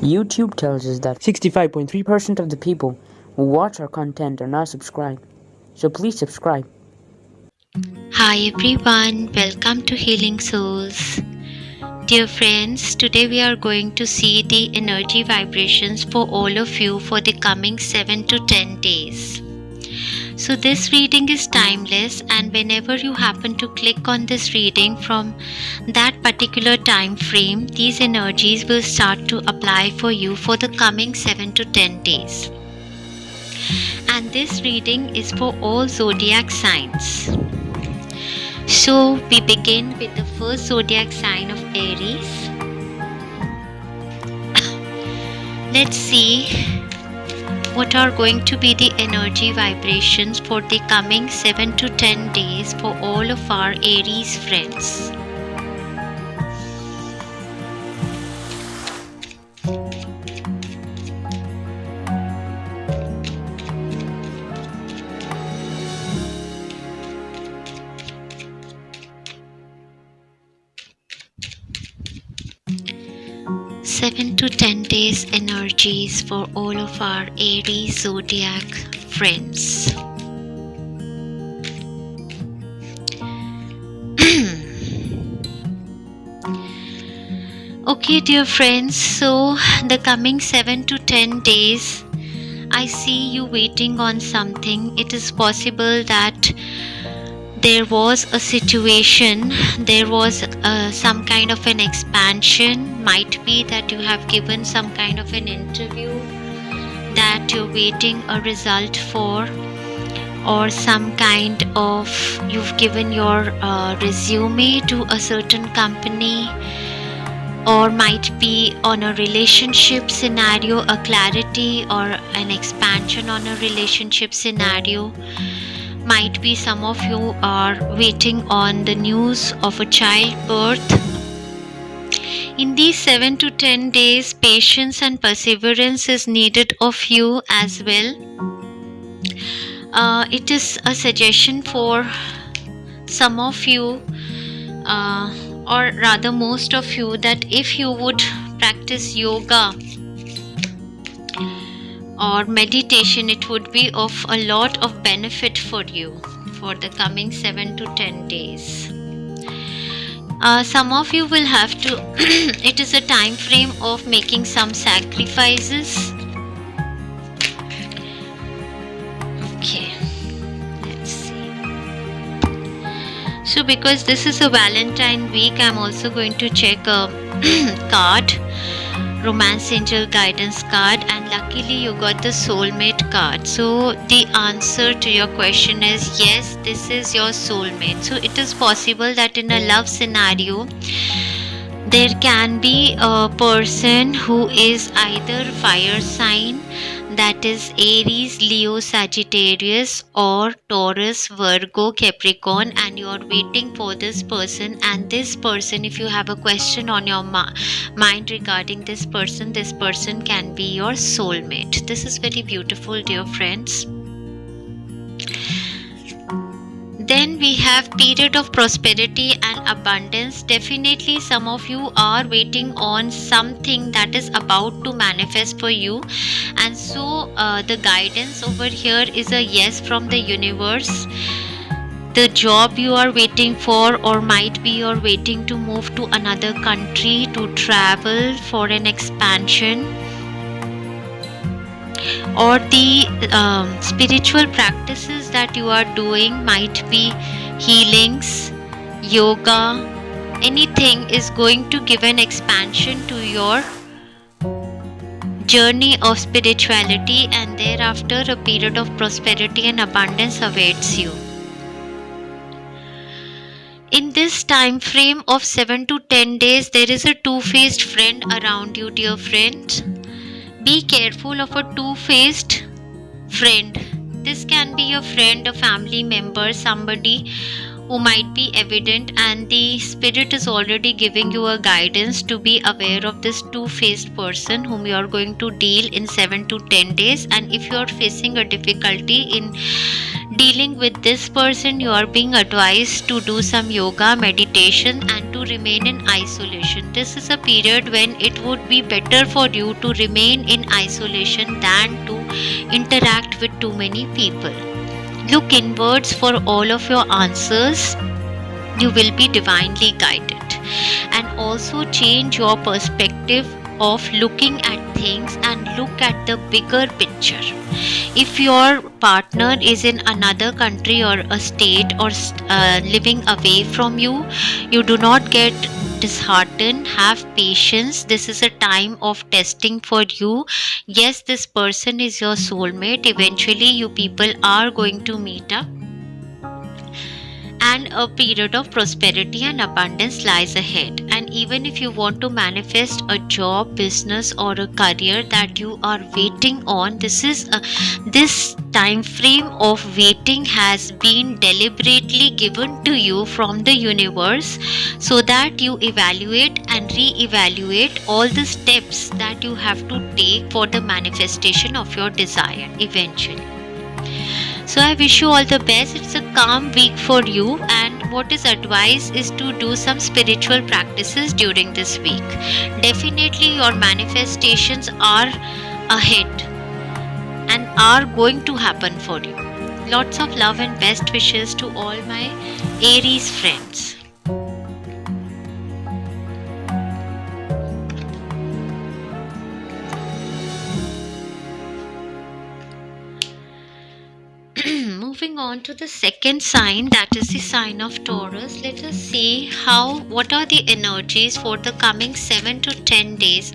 YouTube tells us that 65.3% of the people who watch our content are not subscribed. So please subscribe. Hi everyone, welcome to Healing Souls. Dear friends, today we are going to see the energy vibrations for all of you for the coming 7 to 10 days. So this reading is timeless, and whenever you happen to click on this reading from that particular time frame, these energies will start to apply for you for the coming 7 to 10 days. And this reading is for all zodiac signs. So we begin with the first zodiac sign of Aries. Let's see what are going to be the energy vibrations for the coming 7 to 10 days for all of our Aries friends. Seven to 10 days energies for all of our Aries zodiac friends. Okay, dear friends, so the coming 7 to 10 days, I see you waiting on something. It is possible that there was a situation, there was some kind of an expansion. Might be that you have given some kind of an interview that you're waiting a result for, or some kind of you've given your resume to a certain company, or might be on a relationship scenario, a clarity or an expansion on a relationship scenario. Might be some of you are waiting on the news of a childbirth. In these 7 to 10 days, patience and perseverance is needed of you as well. It is a suggestion for some of you, or rather most of you, that if you would practice yoga or meditation, it would be of a lot of benefit for you for the coming 7 to 10 days. Some of you will have to it is a time frame of making some sacrifices. Okay, let's see. So because this is a Valentine week, I'm also going to check a card, Romance Angel Guidance card, and luckily you got the Soulmate card. So the answer to your question is yes, this is your soulmate. So it is possible that in a love scenario there can be a person who is either fire sign, that is Aries, Leo, Sagittarius, or Taurus, Virgo, Capricorn, and you are waiting for this person. And this person, if you have a question on your mind regarding this person can be your soulmate. This is very beautiful, dear friends. Then we have period of prosperity and abundance. Definitely some of you are waiting on something that is about to manifest for you, and so the guidance over here is a yes from the universe. The job you are waiting for, or might be you're waiting to move to another country, to travel for an expansion, or the spiritual practices that you are doing, might be healings, yoga, anything is going to give an expansion to your journey of spirituality, and thereafter a period of prosperity and abundance awaits you. In this time frame of 7 to 10 days, there is a two-faced friend around you, dear friend. Be careful of a two-faced friend. This can be a friend, a family member, somebody who might be evident, and the spirit is already giving you a guidance to be aware of this two-faced person whom you are going to deal in 7 to 10 days. And if you are facing a difficulty in dealing with this person, you are being advised to do some yoga, meditation, and to to remain in isolation. This is a period when it would be better for you to remain in isolation than to interact with too many people. Look inwards for all of your answers. You will be divinely guided. And also change your perspective of looking at things and look at the bigger picture. If your partner is in another country or a state or living away from you, you do not get disheartened. Have patience. This is a time of testing for you. Yes, this person is your soulmate. Eventually you people are going to meet up, and a period of prosperity and abundance lies ahead. And even if you want to manifest a job, business, or a career that you are waiting on, this time frame of waiting has been deliberately given to you from the universe, so that you evaluate and re-evaluate all the steps that you have to take for the manifestation of your desire eventually. So I wish you all the best. It's a calm week for you, and what is advised is to do some spiritual practices during this week. Definitely your manifestations are ahead and are going to happen for you. Lots of love and best wishes to all my Aries friends. Moving on to the second sign, that is the sign of Taurus. Let us see what are the energies for the coming 7 to 10 days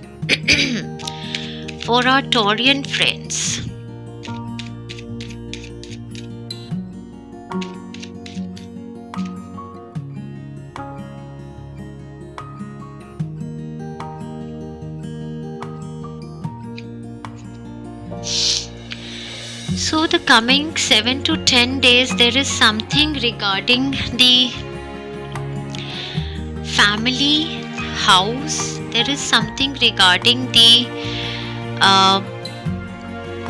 for our Taurian friends. So the coming 7 to 10 days, there is something regarding the family house. There is something regarding the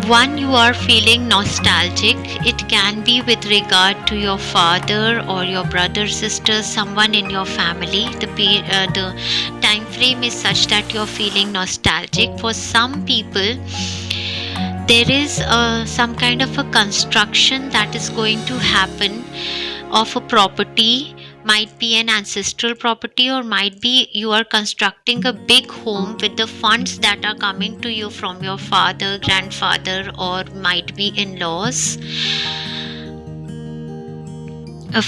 one you are feeling nostalgic. It can be with regard to your father or your brother, sister, someone in your family. The time frame is such that you are feeling nostalgic. For some people, there is some kind of a construction that is going to happen of a property. Might be an ancestral property, or might be you are constructing a big home with the funds that are coming to you from your father, grandfather, or might be in-laws.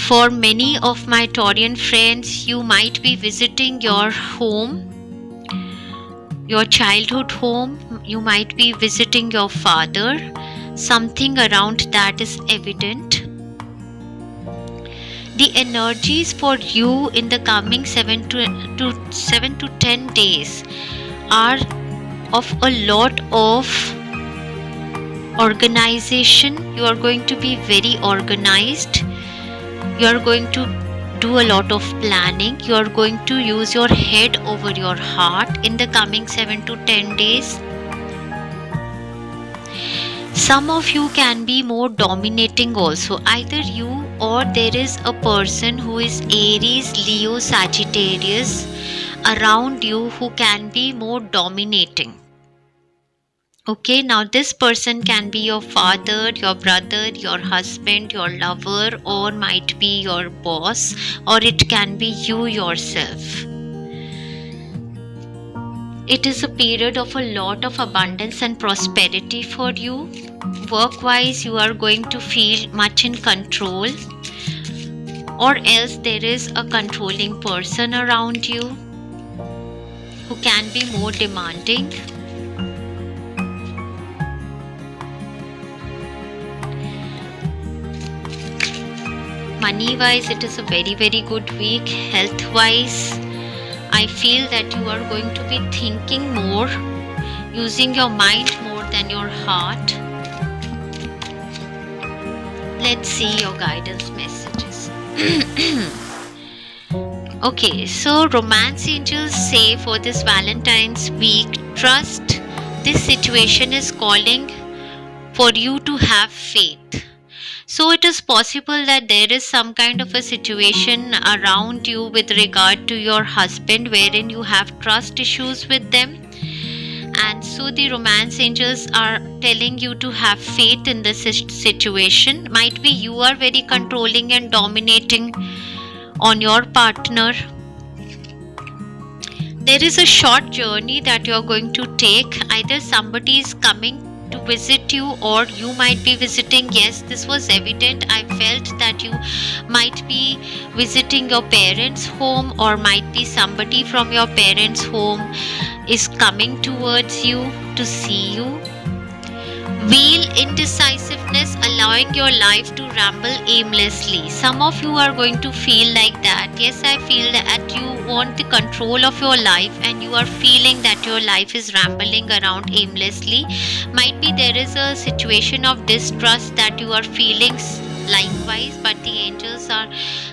For many of my Taurian friends, you might be visiting your home, your childhood home. You might be visiting your father. Something around that is evident. The energies for you in the coming 7 to 10 days are of a lot of organization. You are going to be very organized. You are going to do a lot of planning. You are going to use your head over your heart in the coming 7 to 10 days. Some of you can be more dominating also. Either you or there is a person who is Aries, Leo, Sagittarius around you who can be more dominating. Okay, now this person can be your father, your brother, your husband, your lover, or might be your boss, or it can be you yourself. It is a period of a lot of abundance and prosperity for you. Work-wise, you are going to feel much in control, or else there is a controlling person around you who can be more demanding. Money-wise, it is a very, very good week. Health-wise, I feel that you are going to be thinking more, using your mind more than your heart. Let's see your guidance messages. Okay, so romance angels say for this Valentine's week, trust. This situation is calling for you to have faith. So it is possible that there is some kind of a situation around you with regard to your husband wherein you have trust issues with them. And so the romance angels are telling you to have faith in this situation. Might be you are very controlling and dominating on your partner. There is a short journey that you are going to take. Either somebody is coming to visit you or you might be visiting. Yes, this was evident. I felt that you might be visiting your parents' home, or might be somebody from your parents' home is coming towards you to see you. Wheel indecisiveness, allowing your life to ramble aimlessly. Some of you are going to feel like that. Yes, I feel that you want the control of your life and you are feeling that your life is rambling around aimlessly. Might be there is a situation of distrust that you are feeling likewise, but the angels are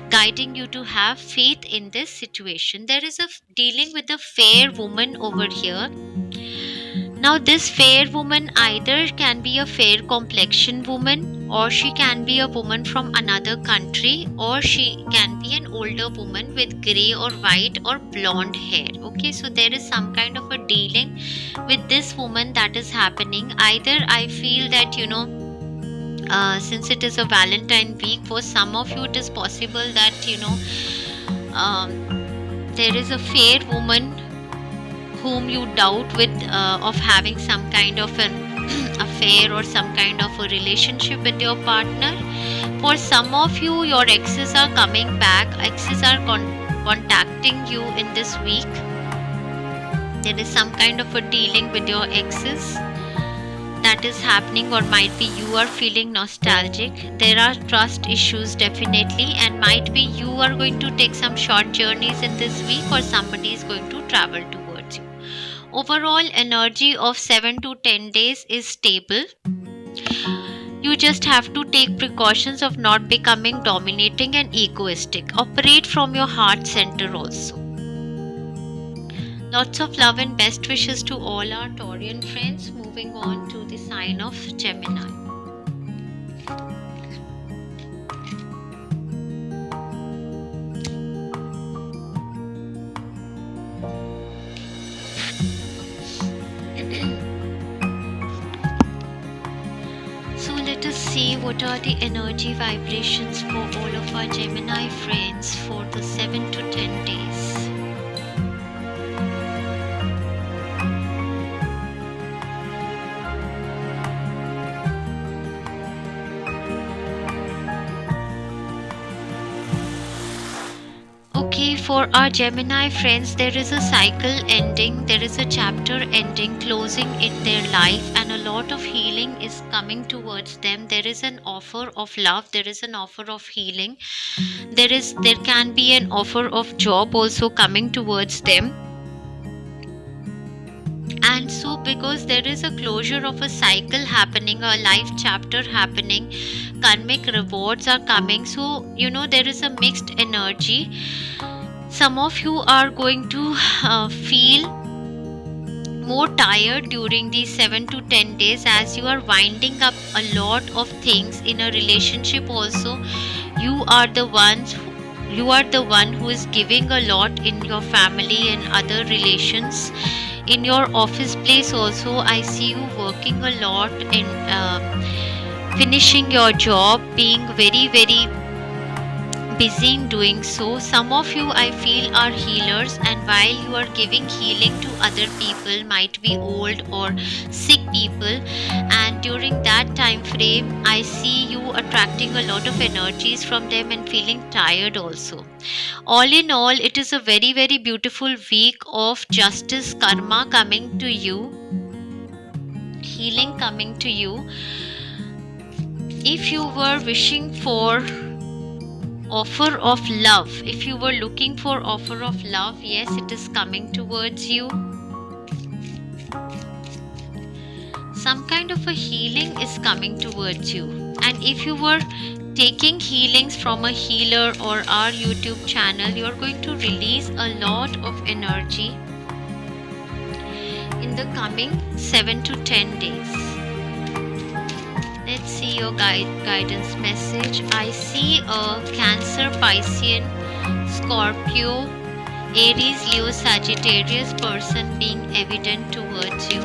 guiding you to have faith in this situation. There is a dealing with a fair woman over here. Now, this fair woman either can be a fair complexion woman, or she can be a woman from another country, or she can be an older woman with grey or white or blonde hair. Okay, so there is some kind of a dealing with this woman that is happening. Either I feel that, since it is a Valentine week, for some of you it is possible that, there is a fair woman whom you doubt with of having some kind of an affair or some kind of a relationship with your partner. For some of you, your exes are coming back. Exes are contacting you in this week. There is some kind of a dealing with your exes that is happening, or might be you are feeling nostalgic. There are trust issues definitely, and might be you are going to take some short journeys in this week, or somebody is going to travel towards you. Overall energy of 7 to 10 days is stable. You just have to take precautions of not becoming dominating and egoistic. Operate from your heart center also. Lots of love and best wishes to all our Taurian friends. Moving on to the sign of Gemini. So let us see what are the energy vibrations for all of our Gemini friends for the 7 to 10 days. Okay, for our Gemini friends, there is a cycle ending, there is a chapter ending, closing in their life, and a lot of healing is coming towards them. There is an offer of love, there is an offer of healing, there can be an offer of job also coming towards them. And so, because there is a closure of a cycle happening, a life chapter happening, karmic rewards are coming. So, there is a mixed energy. Some of you are going to feel more tired during these 7 to 10 days, as you are winding up a lot of things in a relationship also. You are the one who is giving a lot in your family and other relations. In your office place also, I see you working a lot in finishing your job, being very, very busy in doing so. Some of you, I feel, are healers, and while you are giving healing to other people, might be old or sick people, and during that time frame, I see you attracting a lot of energies from them and feeling tired also. All in all, it is a very, very beautiful week of justice, karma coming to you, healing coming to you. If you were wishing for offer of love, if you were looking for offer of love, yes, it is coming towards you. Some kind of a healing is coming towards you. And if you were taking healings from a healer or our YouTube channel, you are going to release a lot of energy in the coming 7 to 10 days. Let's Let's see your guidance message. I see a Cancer, Piscean, Scorpio, Aries, Leo, Sagittarius person being evident towards you.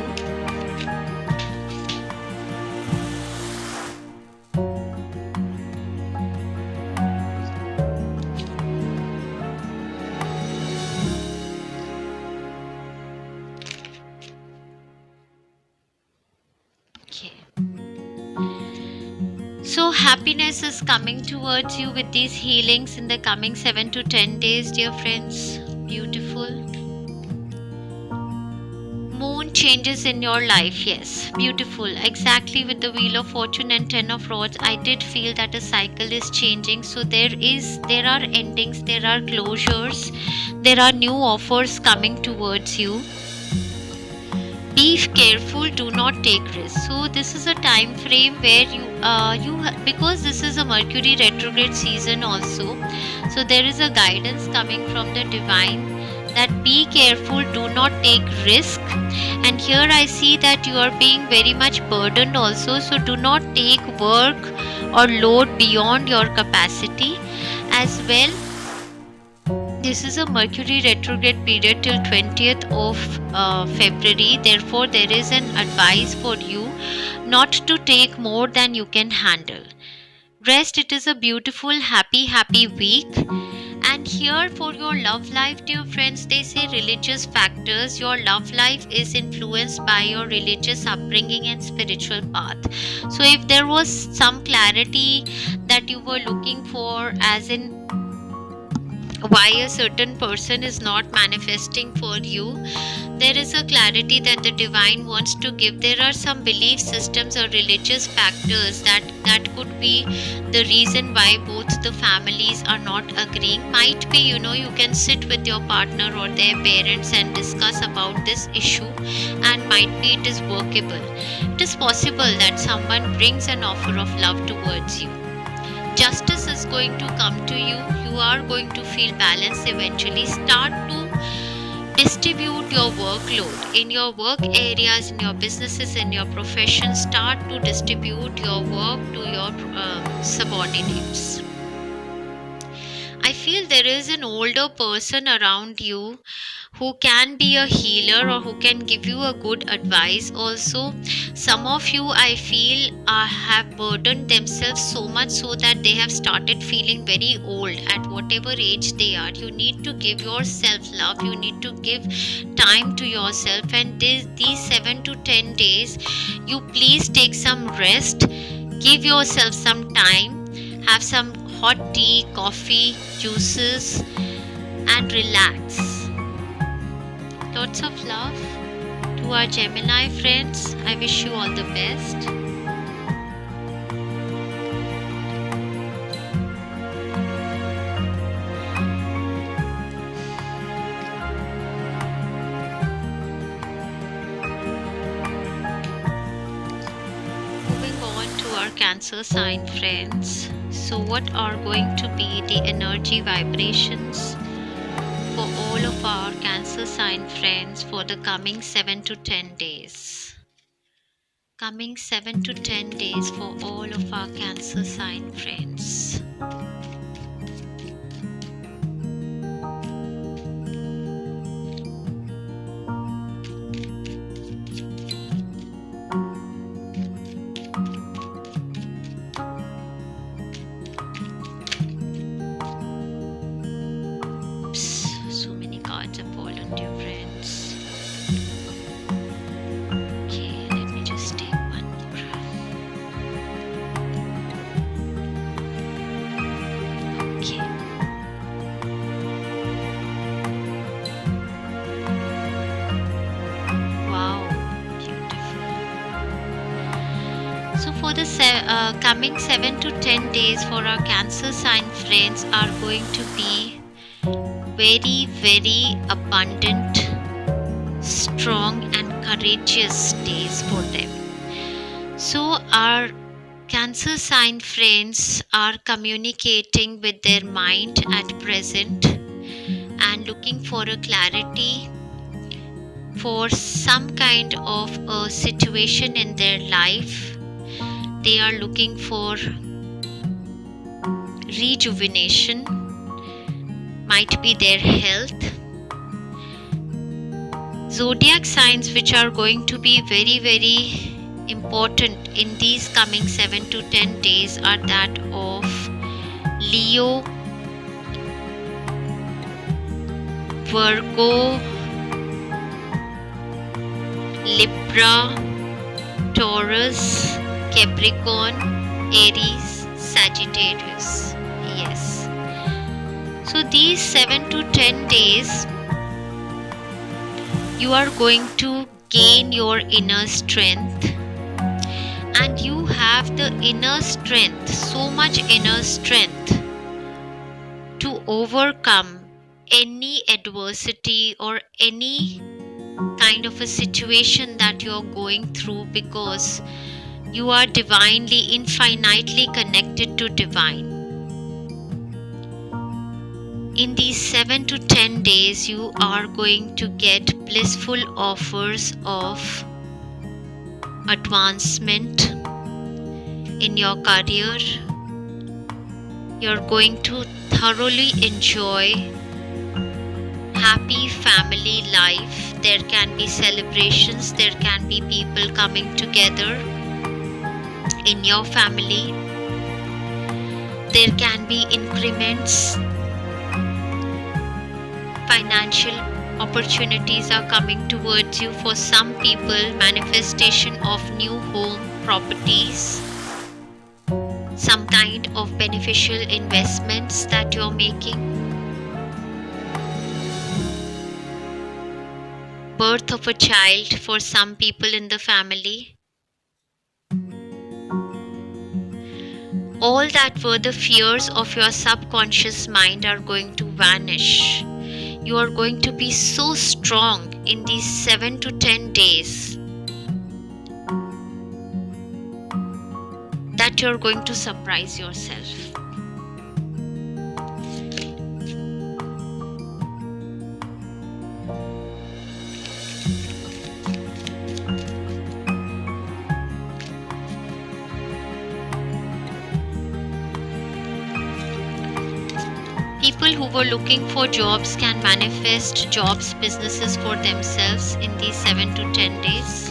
Okay. So happiness is coming towards you with these healings in the coming 7 to 10 days, dear friends. Beautiful. Moon changes in your life, yes. Beautiful. Exactly, with the Wheel of Fortune and Ten of Rods, I did feel that a cycle is changing. So there are endings, there are closures, there are new offers coming towards you. Be careful, do not take risks. So this is a time frame where because this is a Mercury retrograde season also, so there is a guidance coming from the divine that be careful, do not take risk. And here I see that you are being very much burdened also, so do not take work or load beyond your capacity as well. This is a Mercury retrograde period till 20th of February. Therefore, there is an advice for you not to take more than you can handle. Rest. It is a beautiful, happy week. And here for your love life, dear friends, they say religious factors. Your love life is influenced by your religious upbringing and spiritual path. So if there was some clarity that you were looking for, as in why a certain person is not manifesting for you, there is a clarity that the divine wants to give. There are some belief systems or religious factors that could be the reason why both the families are not agreeing. Might be, you can sit with your partner or their parents and discuss about this issue, and might be it is workable. It is possible that someone brings an offer of love towards you. Justice is going to come to you. You are going to feel balanced eventually. Start to distribute your workload in your work areas, in your businesses, in your profession. Start to distribute your work to your subordinates. I feel there is an older person around you who can be a healer or who can give you a good advice also. Some of you, I feel, have burdened themselves so much so that they have started feeling very old at whatever age they are. You need to give yourself love. You need to give time to yourself. And these 7 to 10 days, you please take some rest. Give yourself some time. Have some hot tea, coffee, juices, and relax. Lots of love to our Gemini friends. I wish you all the best. Moving on to our Cancer sign friends. So what are going to be the energy vibrations for all of our Cancer sign friends for the coming 7 to 10 days? Coming 7 to 10 days for all of our Cancer sign friends. For the coming 7 to 10 days for our Cancer sign friends are going to be very abundant, strong and courageous days for them. So our Cancer sign friends are communicating with their mind at present and looking for a clarity for some kind of a situation in their life they are looking for rejuvenation, might be their health. Zodiac signs which are going to be very, very important in these coming 7 to 10 days are that of Leo, Virgo, Libra, Taurus, Capricorn, Aries, Sagittarius. Yes. So these 7 to 10 days, you are going to gain your inner strength, and you have the inner strength, so much inner strength to overcome any adversity or any kind of a situation that you are going through, because you are divinely, infinitely connected to divine. In these 7 to 10 days, you are going to get blissful offers of advancement in your career. You're going to thoroughly enjoy happy family life. There can be celebrations, there can be people coming together in your family. There can be increments. Financial opportunities are coming towards you. For some people, manifestation of new home properties, some kind of beneficial investments that you're making, birth of a child for some people in the family. All that were the fears of your subconscious mind are going to vanish. You are going to be so strong in these 7 to 10 days that you're going to surprise yourself. People who were looking for jobs can manifest jobs, businesses for themselves in these 7 to 10 days.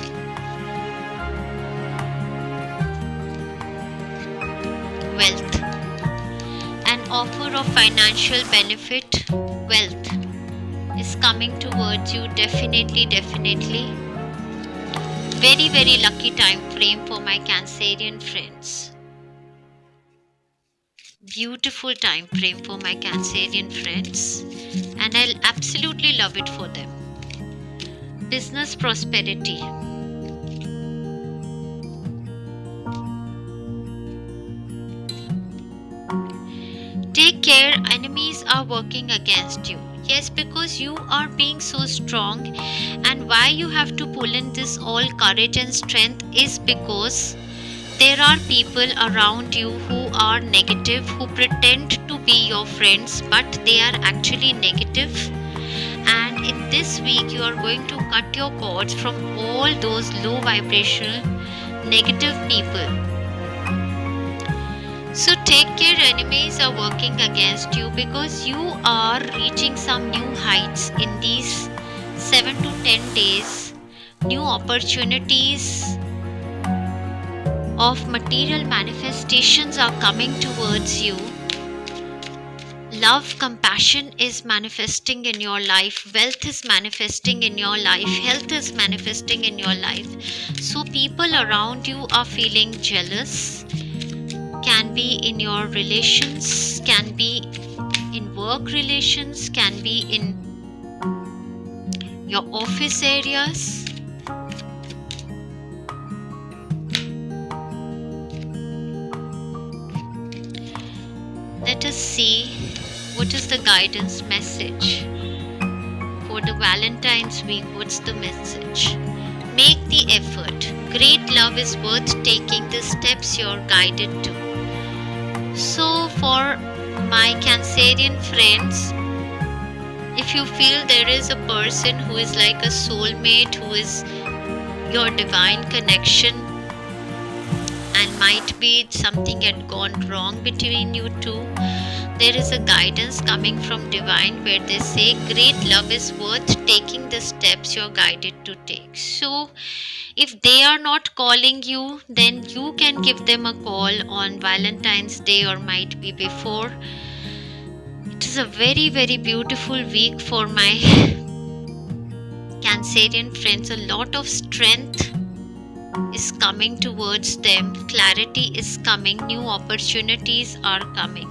Wealth. An offer of financial benefit, wealth, is coming towards you. Definitely. Very, very lucky time frame for my Cancerian friends. Beautiful time frame for my Cancerian friends, and I'll absolutely love it for them. Business prosperity. Take care, enemies are working against you. Yes, because you are being so strong, and why you have to pull in this all courage and strength is because there are people around you who are negative, who pretend to be your friends, but they are actually negative. And in this week, you are going to cut your cords from all those low vibrational negative people. So take care, enemies are working against you, because you are reaching some new heights in these 7 to 10 days. New opportunities of material manifestations are coming towards you. Love, compassion is manifesting in your life. Wealth is manifesting in your life. Health is manifesting in your life. So people around you are feeling jealous. Can be in your relations, can be in work relations, can be in your office areas. Let us see what is the guidance message for the Valentine's week. What's the message? Make the effort. Great love is worth taking the steps you're guided to. So for my Cancerian friends, if you feel there is a person who is like a soulmate, who is your divine connection, and might be something had gone wrong between you two. There is a guidance coming from divine where they say great love is worth taking the steps you're guided to take. So if they are not calling you, then you can give them a call on Valentine's Day or might be before. It is a very, very beautiful week for my Cancerian friends. A lot of strength is coming towards them, clarity is coming, new opportunities are coming.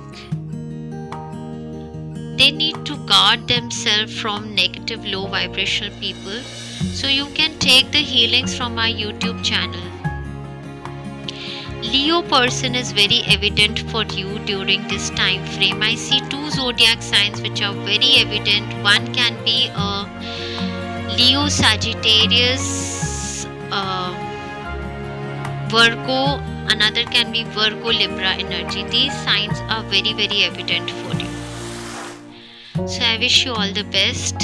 They need to guard themselves from negative, low vibrational people. So you can take the healings from our YouTube channel. Leo person is very evident for you during this time frame. I see two zodiac signs which are very evident. One can be a Leo Sagittarius Virgo, another can be Virgo Libra energy. These signs are very, very evident for you. So I wish you all the best.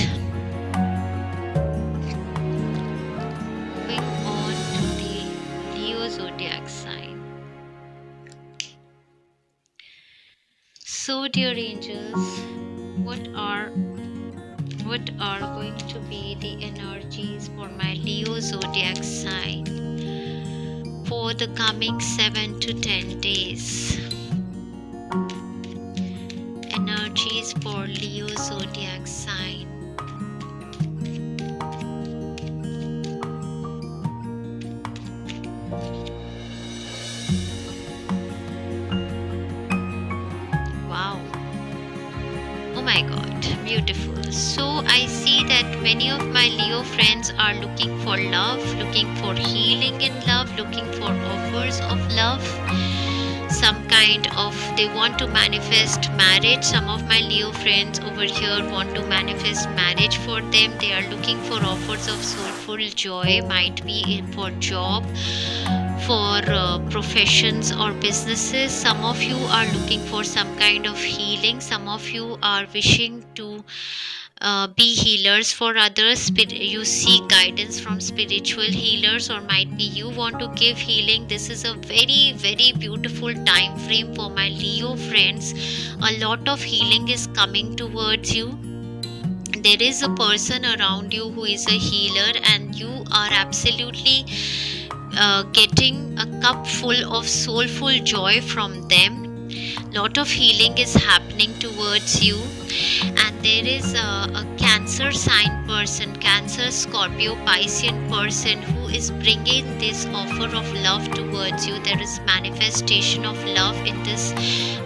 Moving on to the Leo zodiac sign. So dear angels, what are going to be the energies for my Leo zodiac sign for the coming 7 to 10 days? Energies for Leo zodiac sign. Wow. Oh my god, beautiful. So I see that many of my Leo friends are looking for love, looking for healing in love, looking for offers of love. Some kind of, they want to manifest marriage. Some of my Leo friends over here want to manifest marriage for them. They are looking for offers of soulful joy, might be for job, for professions or businesses. Some of you are looking for some kind of healing. Some of you are wishing to be healers for others. You seek guidance from spiritual healers, or might be you want to give healing. This is a very, very beautiful time frame for my Leo friends. A lot of healing is coming towards you. There is a person around you who is a healer, and you are absolutely getting a cup full of soulful joy from them. Lot of healing is happening towards you. And there is a Cancer sign person, Cancer, Scorpio, Piscean person who is bringing this offer of love towards you. There is manifestation of love in this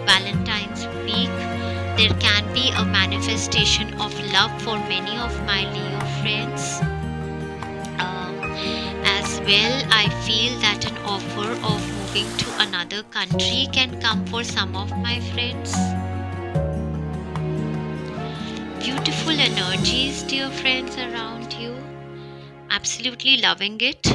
Valentine's week. There can be a manifestation of love for many of my Leo friends. As well, I feel that an offer of moving to another country can come for some of my friends. Beautiful energies, dear friends, around you. Absolutely loving it.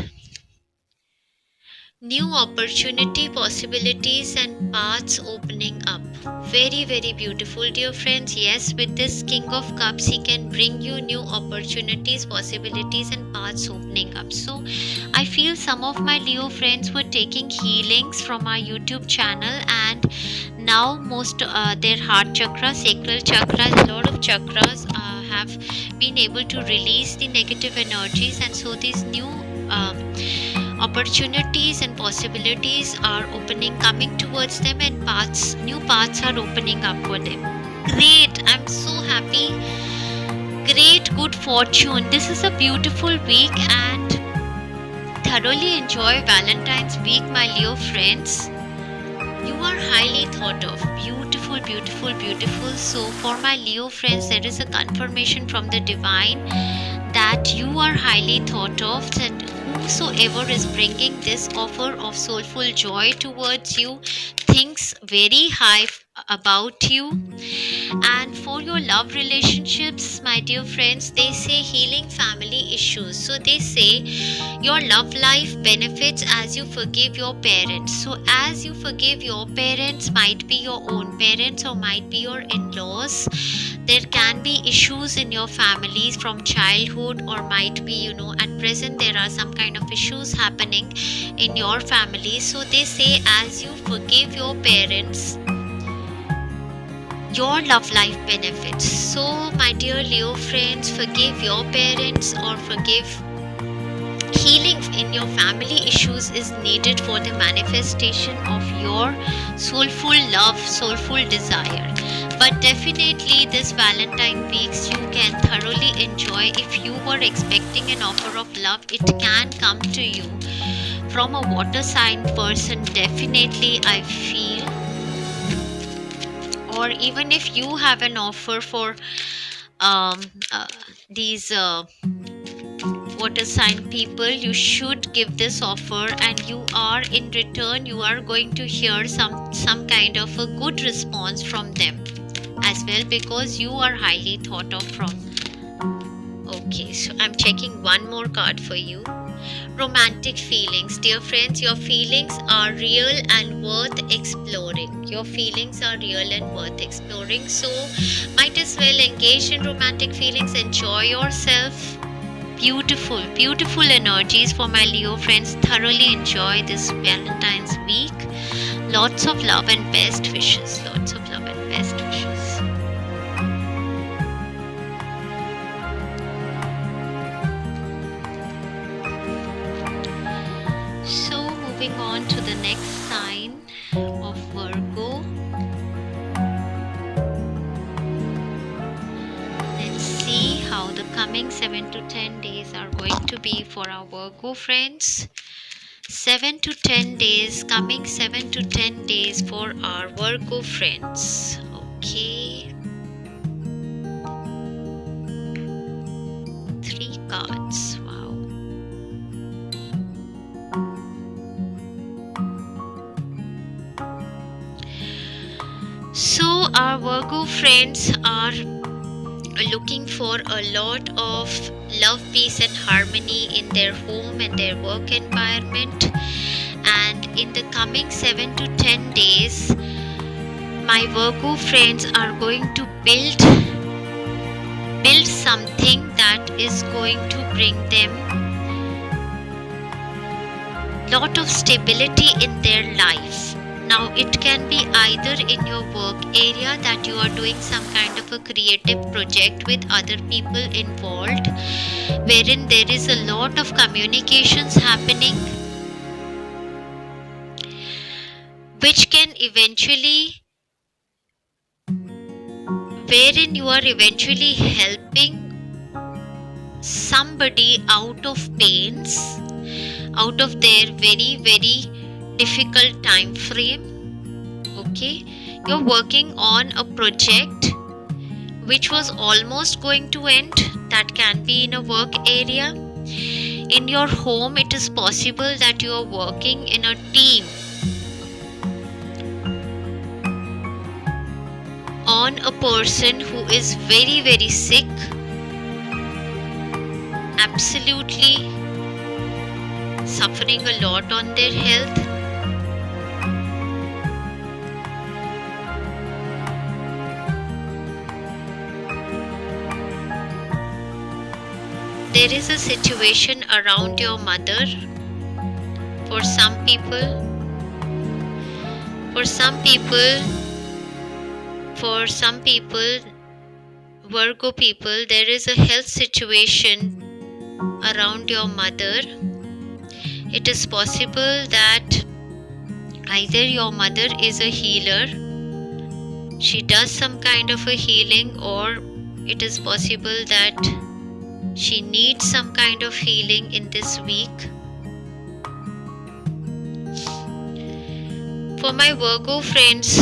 New opportunity, possibilities and paths opening up. Very, very beautiful, dear friends. Yes, with this King of Cups, he can bring you new opportunities, possibilities and paths opening up. So I feel some of my Leo friends were taking healings from our YouTube channel, and now most their heart chakra, sacral chakras, a lot of chakras have been able to release the negative energies, and so these new opportunities and possibilities are coming towards them, and new paths are opening up for them. Great, I'm so happy. Great, good fortune. This is a beautiful week, and thoroughly enjoy Valentine's week, my Leo friends. You are highly thought of. Beautiful, beautiful, beautiful. So for my Leo friends, there is a confirmation from the divine that you are highly thought of, that whosoever is bringing this offer of soulful joy towards you thinks very about you. And for your love relationships, my dear friends, they say healing family issues. So they say your love life benefits as you forgive your parents. So as you forgive your parents, might be your own parents or might be your in-laws, there can be issues in your families from childhood, or might be, at present there are some kind of issues happening in your family. So they say as you forgive your parents, your love life benefits. So my dear Leo friends, forgive your parents or forgive. Healing in your family issues is needed for the manifestation of your soulful love, soulful desire. But definitely this Valentine weeks you can thoroughly enjoy. If you were expecting an offer of love, it can come to you from a water sign person, definitely I feel. Or even if you have an offer for these water sign people, you should give this offer, and you are in return, you are going to hear some kind of a good response from them as well, because you are highly thought of from. Okay, so I'm checking one more card for you. Romantic feelings. Dear friends, your feelings are real and worth exploring. Your feelings are real and worth exploring. So might as well engage in romantic feelings. Enjoy yourself. Beautiful, beautiful energies for my Leo friends. Thoroughly enjoy this Valentine's week. Lots of love and best wishes. Lots of love and best wishes. So moving on to the next sign of Virgo. Let's see how the coming 7 to 10 days are going to be for our Virgo friends. 7 to 10 days, coming 7 to 10 days for our Virgo friends. Okay. 3 cards. Wow. So our Virgo friends are looking for a lot of love, peace and harmony in their home and their work environment. And in the coming 7 to 10 days, my Virgo friends are going to build something that is going to bring them lot of stability in their life. Now it can be either in your work area that you are doing some kind of a creative project with other people involved, wherein there is a lot of communications happening, which can eventually, wherein you are eventually helping somebody out of pains, out of their very, very difficult time frame. Okay, you're working on a project which was almost going to end. That can be in a work area. In your home, it is possible that you are working in a team on a person who is very, very sick, absolutely suffering a lot on their health. There is a situation around your mother for some people. For some people, Virgo people, there is a health situation around your mother. It is possible that either your mother is a healer, she does some kind of a healing, or it is possible that she needs some kind of healing in this week. For my Virgo friends,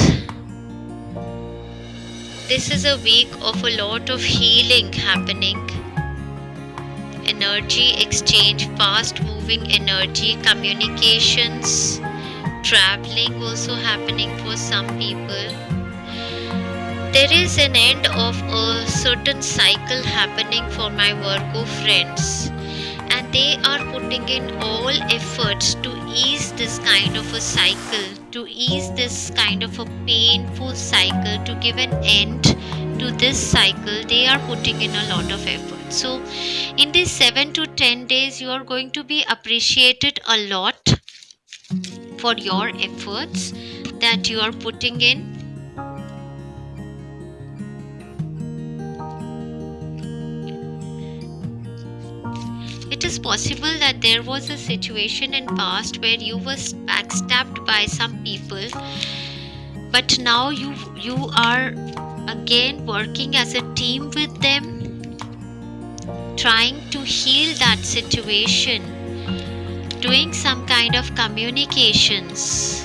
this is a week of a lot of healing happening. Energy exchange, fast moving energy, communications, traveling also happening for some people. There is an end of a certain cycle happening for my Virgo friends, and they are putting in all efforts to ease this kind of a cycle, to ease this kind of a painful cycle, to give an end to this cycle. They are putting in a lot of effort. So in these 7 to 10 days, you are going to be appreciated a lot for your efforts that you are putting in. It is possible that there was a situation in past where you were backstabbed by some people, but now you are again working as a team with them, trying to heal that situation, doing some kind of communications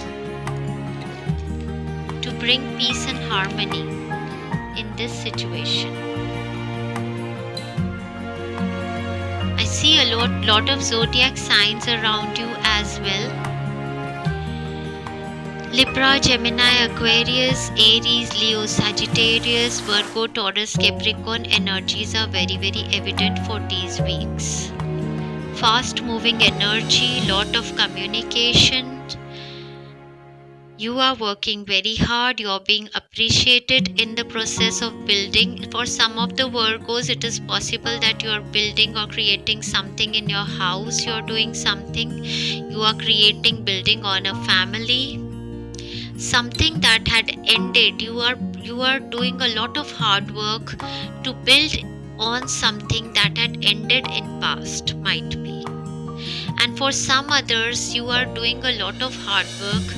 to bring peace and harmony in this situation. I see a lot of zodiac signs around you as well. Libra, Gemini, Aquarius, Aries, Leo, Sagittarius, Virgo, Taurus, Capricorn energies are very evident for these weeks. Fast moving energy, lot of communication. You are working very hard, you are being appreciated in the process of building. For some of the Virgos, it is possible that you are building or creating something in your house, you are doing something, you are building on a family, something that had ended. You are doing a lot of hard work to build on something that had ended in past, might be. And for some others, you are doing a lot of hard work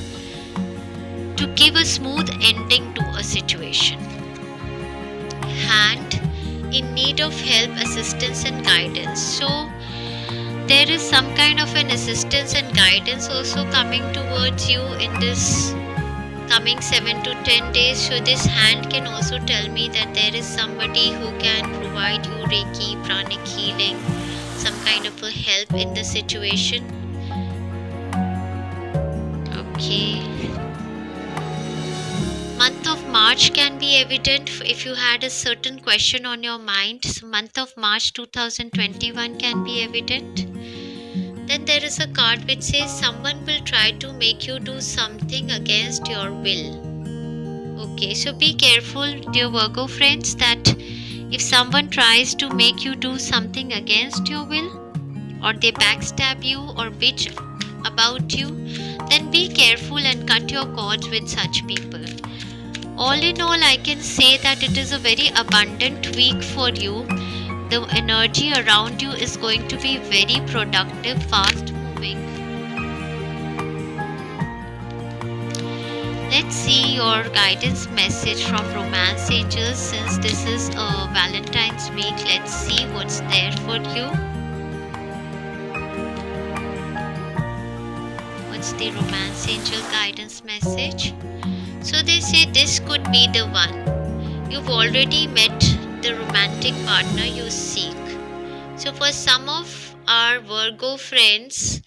to give a smooth ending to a situation. Hand in need of help, assistance and guidance. So there is some kind of an assistance and guidance also coming towards you in this coming 7 to 10 days. So this hand can also tell me that there is somebody who can provide you Reiki, pranic healing, some kind of a help in the situation. Okay. Month of March can be evident if you had a certain question on your mind. So month of March 2021 can be evident. Then there is a card which says someone will try to make you do something against your will. Okay, so be careful, dear Virgo friends, that if someone tries to make you do something against your will, or they backstab you or bitch about you, then be careful and cut your cords with such people. All in all, I can say that it is a very abundant week for you. The energy around you is going to be very productive, fast moving. Let's see your guidance message from Romance Angels. Since this is a Valentine's week, let's see what's there for you. What's the Romance Angel guidance message? So they say this could be the one. You've already met the romantic partner you seek. So for some of our Virgo friends,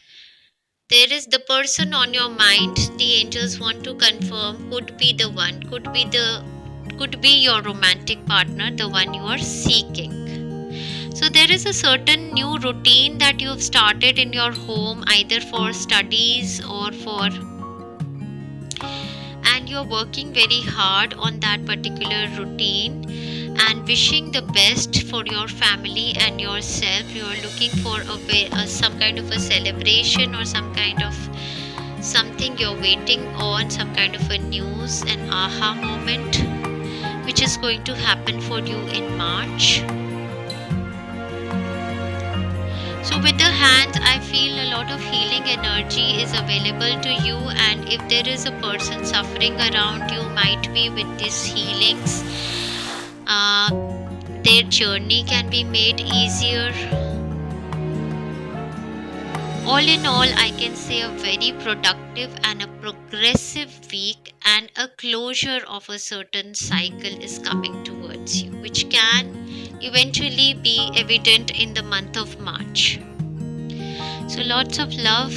there is the person on your mind. The angels want to confirm could be the one, could be your romantic partner, the one you are seeking. So there is a certain new routine that you have started in your home, either for studies or for, and you're working very hard on that particular routine and wishing the best for your family and yourself. You are looking for some kind of a celebration or some kind of something you're waiting on, some kind of a news, an aha moment, which is going to happen for you in March. So with the hand, I feel a lot of healing energy is available to you, and if there is a person suffering around you, might be with these healings, their journey can be made easier. All in all, I can say a very productive and a progressive week, and a closure of a certain cycle is coming towards you, which can eventually be evident in the month of March. So lots of love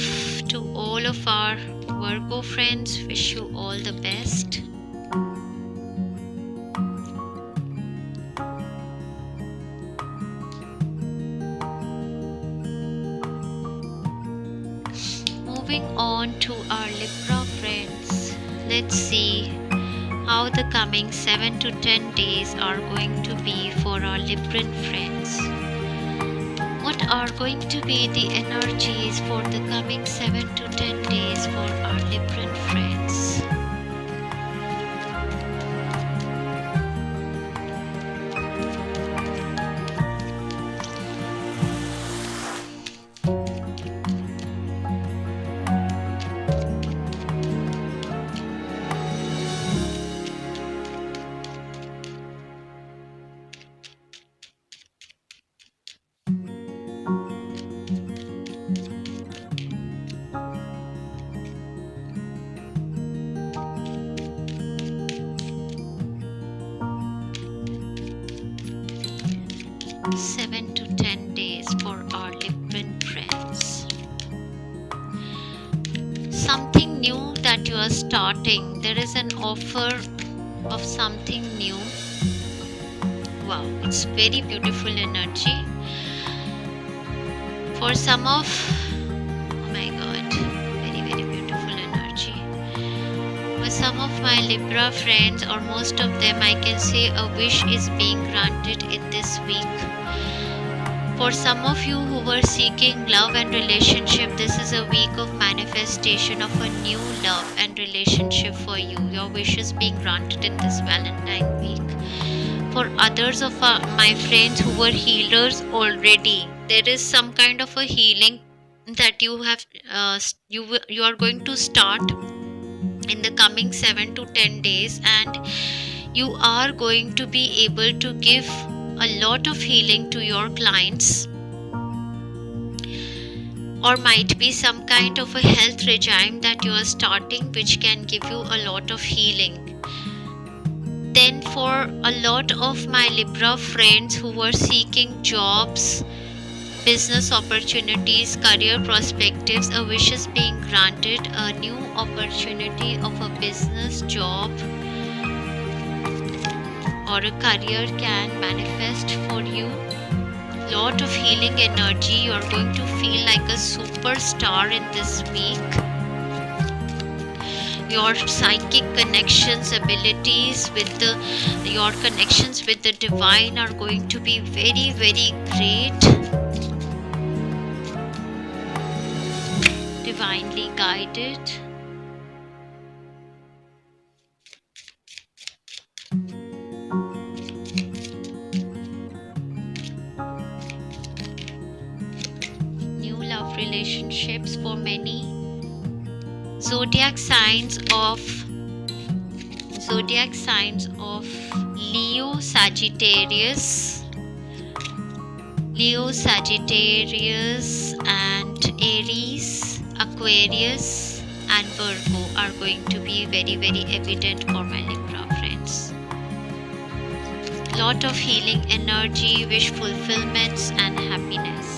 to all of our Virgo friends. Wish you all the best. moving on to our Libra friends, let's see how the coming 7 to 10 days are going to be for our Libran friends. What are going to be the energies for the coming 7 to 10 days for our Libran friends? Seven to 10 days for our Libran friends. Something new that you are starting. There is an offer of something new. Wow, it's very beautiful energy. For some of, oh my god, very beautiful energy. For some of my Libra friends, or most of them, I can say a wish is being granted in this week. For some of you who were seeking love and relationship, this is a week of manifestation of a new love and relationship for you. Your wish is being granted in this Valentine week. For others of my friends who were healers already, there is some kind of a healing that you have you are going to start in the coming 7 to 10 days, and you are going to be able to give a lot of healing to your clients, or might be some kind of a health regime that you are starting which can give you a lot of healing. Then for a lot of my Libra friends who were seeking jobs, business opportunities, career perspectives, a wish is being granted. A new opportunity of a business job or a career can manifest for you. Lot of healing energy. You are going to feel like a superstar in this week. Your psychic connections, abilities with your connections with the divine are going to be very great. Divinely guided. New love relationships for many. Zodiac signs of Leo, Sagittarius, and Aries, Aquarius and Virgo are going to be very evident for my Libra friends. Lot of healing energy, wish fulfillments and happiness.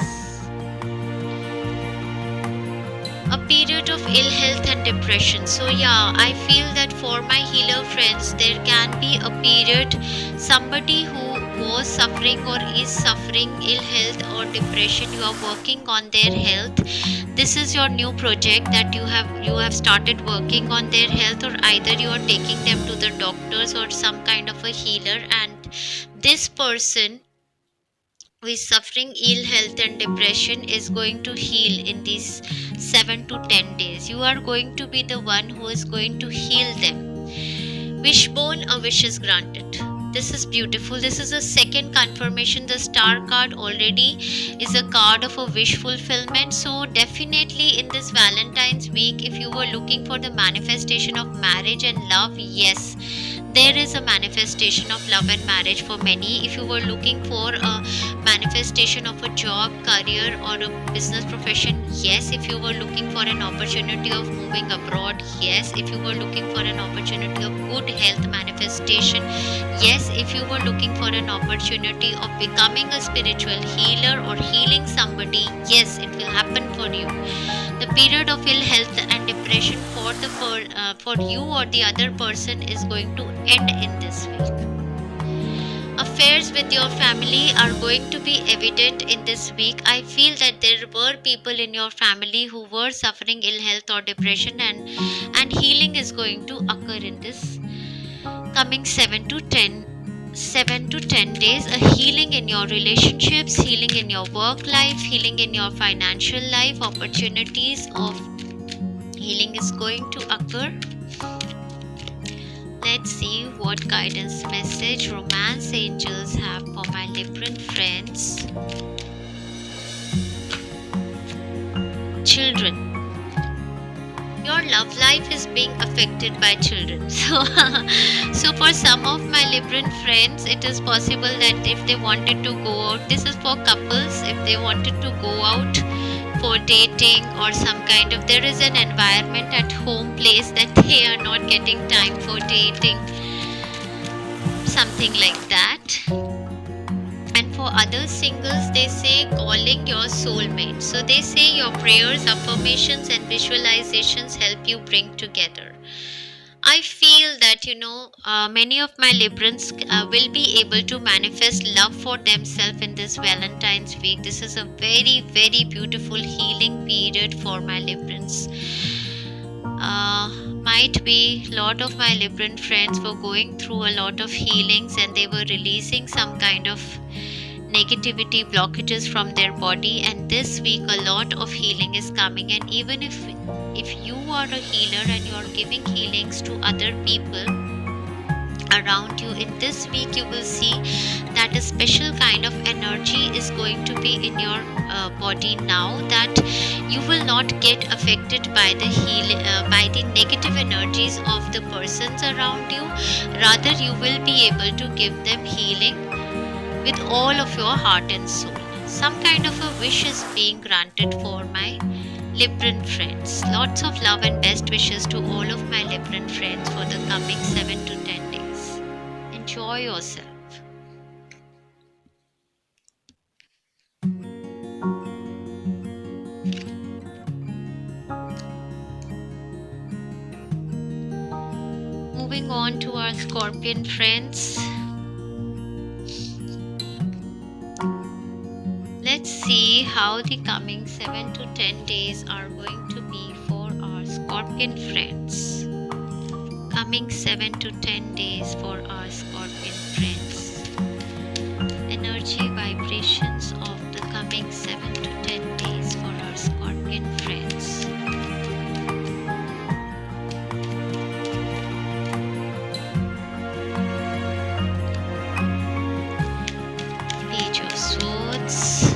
A period of ill health and depression. So yeah, I feel that for my healer friends, there can be a period, somebody who was suffering or is suffering ill health or depression, you are working on their health. This is your new project that you have started working on their health, or either you are taking them to the doctors or some kind of a healer, and this person who is suffering ill health and depression is going to heal in these 7 to 10 days. You are going to be the one who is going to heal them. Wishbone, a wish is granted. This is beautiful. This is a second confirmation. The star card already is a card of a wish fulfillment. So definitely in this Valentine's week, if you were looking for the manifestation of marriage and love, yes, there is a manifestation of love and marriage for many. If you were looking for a manifestation of a job, career or a business profession, yes. If you were looking for an opportunity of moving abroad, yes. If you were looking for an opportunity of good health manifestation, yes. If you were looking for an opportunity of becoming a spiritual healer or healing somebody, yes, it will happen for you. The period of ill health and depression for you or the other person is going to end in this week. Affairs with your family are going to be evident in this week. I feel that there were people in your family who were suffering ill health or depression, and healing is going to occur in this coming 7 to 10 days. A healing in your relationships, healing in your work life, healing in your financial life, opportunities of healing is going to occur. Let's see what guidance message romance angels have for my Libran friends. Children. Your love life is being affected by children. So for some of my Libran friends, it is possible that if they wanted to go out, this is for couples, if they wanted to go out for dating or some kind of, there is an environment at home place that they are not getting time for dating, something like that. And for other singles, they say calling your soulmate. So they say your prayers, affirmations and visualizations help you bring together. I feel that many of my Librans will be able to manifest love for themselves in this Valentine's week. This is a very, very beautiful healing period for my Librans. Might be a lot of my Libran friends were going through a lot of healings and they were releasing some kind of negativity blockages from their body, and this week a lot of healing is coming. And even if you are a healer and you are giving healings to other people around you, in this week you will see that a special kind of energy is going to be in your body now, that you will not get affected by the negative energies of the persons around you. Rather, you will be able to give them healing with all of your heart and soul. Some kind of a wish is being granted for my Libran friends. Lots of love and best wishes to all of my Libran friends for the coming 7 to 10 days. Enjoy yourself. Moving on to our Scorpion friends. Let's see how the coming 7 to 10 days are going to be for our Scorpion friends. Coming 7 to 10 days for our Scorpion friends. Energy vibrations of the coming 7 to 10 days for our Scorpion friends. Page of Swords.